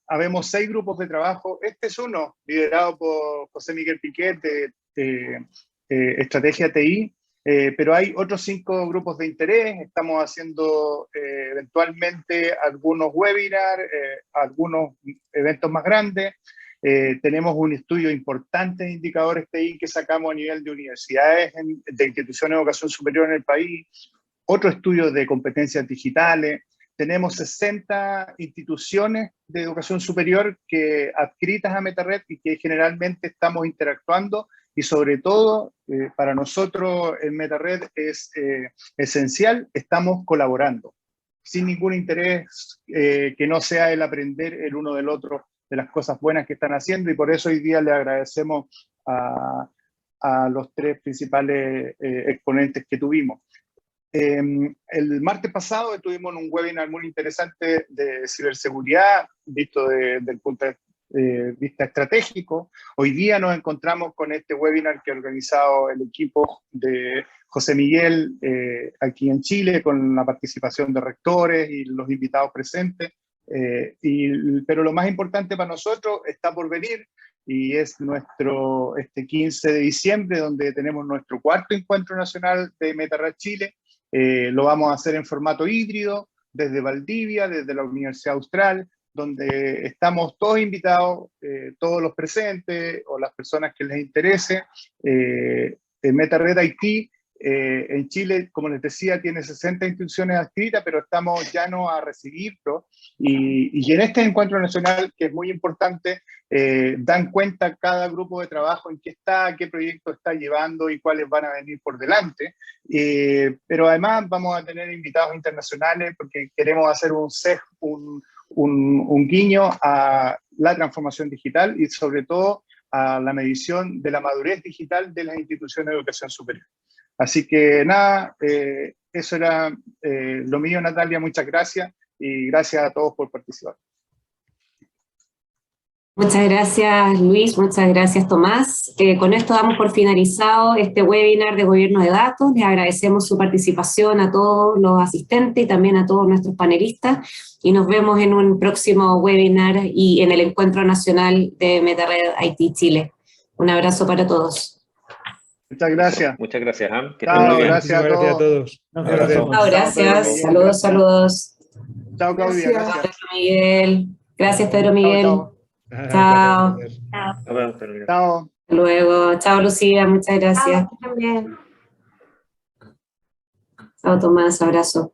habemos 6 grupos de trabajo. Este es uno, liderado por José Miguel Piquet de Estrategia TI, pero hay otros 5 grupos de interés. Estamos haciendo eventualmente algunos webinars, algunos eventos más grandes. Tenemos un estudio importante de indicadores TI que sacamos a nivel de universidades, de instituciones de educación superior en el país, otro estudio de competencias digitales. Tenemos 60 instituciones de educación superior que adscritas a MetaRed y que generalmente estamos interactuando, y sobre todo para nosotros en MetaRed es esencial, estamos colaborando, sin ningún interés que no sea el aprender el uno del otro de las cosas buenas que están haciendo, y por eso hoy día le agradecemos a los 3 principales exponentes que tuvimos. El martes pasado tuvimos un webinar muy interesante de ciberseguridad, visto desde el punto de vista estratégico. Hoy día nos encontramos con este webinar que ha organizado el equipo de José Miguel aquí en Chile, con la participación de rectores y los invitados presentes. Pero lo más importante para nosotros está por venir, y es este 15 de diciembre, donde tenemos nuestro 4º encuentro nacional de MetaRed Chile. Lo vamos a hacer en formato híbrido, desde Valdivia, desde la Universidad Austral, donde estamos todos invitados, todos los presentes o las personas que les interese. MetaRed Haití en Chile, como les decía, tiene 60 instituciones adscritas, pero estamos llanos a recibirlo. Y en este encuentro nacional, que es muy importante, dan cuenta cada grupo de trabajo en qué está, qué proyecto está llevando y cuáles van a venir por delante. Pero además vamos a tener invitados internacionales porque queremos hacer un guiño a la transformación digital y sobre todo a la medición de la madurez digital de las instituciones de educación superior. Así que nada, eso era lo mío, Natalia, muchas gracias y gracias a todos por participar. Muchas gracias, Luis, muchas gracias, Tomás. Con esto damos por finalizado este webinar de Gobierno de Datos. Les agradecemos su participación a todos los asistentes y también a todos nuestros panelistas, y nos vemos en un próximo webinar y en el Encuentro Nacional de MetaRed Haití Chile. Un abrazo para todos. Muchas gracias. Muchas gracias, Ham. Chao, gracias a todos. Chao, gracias. Saludos, saludos. Chao, Claudia. Gracias. Pedro Miguel. Gracias, Pedro Miguel. Chao. Chao. Hasta luego. Chao, Lucía. Muchas gracias. También. Chao, Tomás. Abrazo.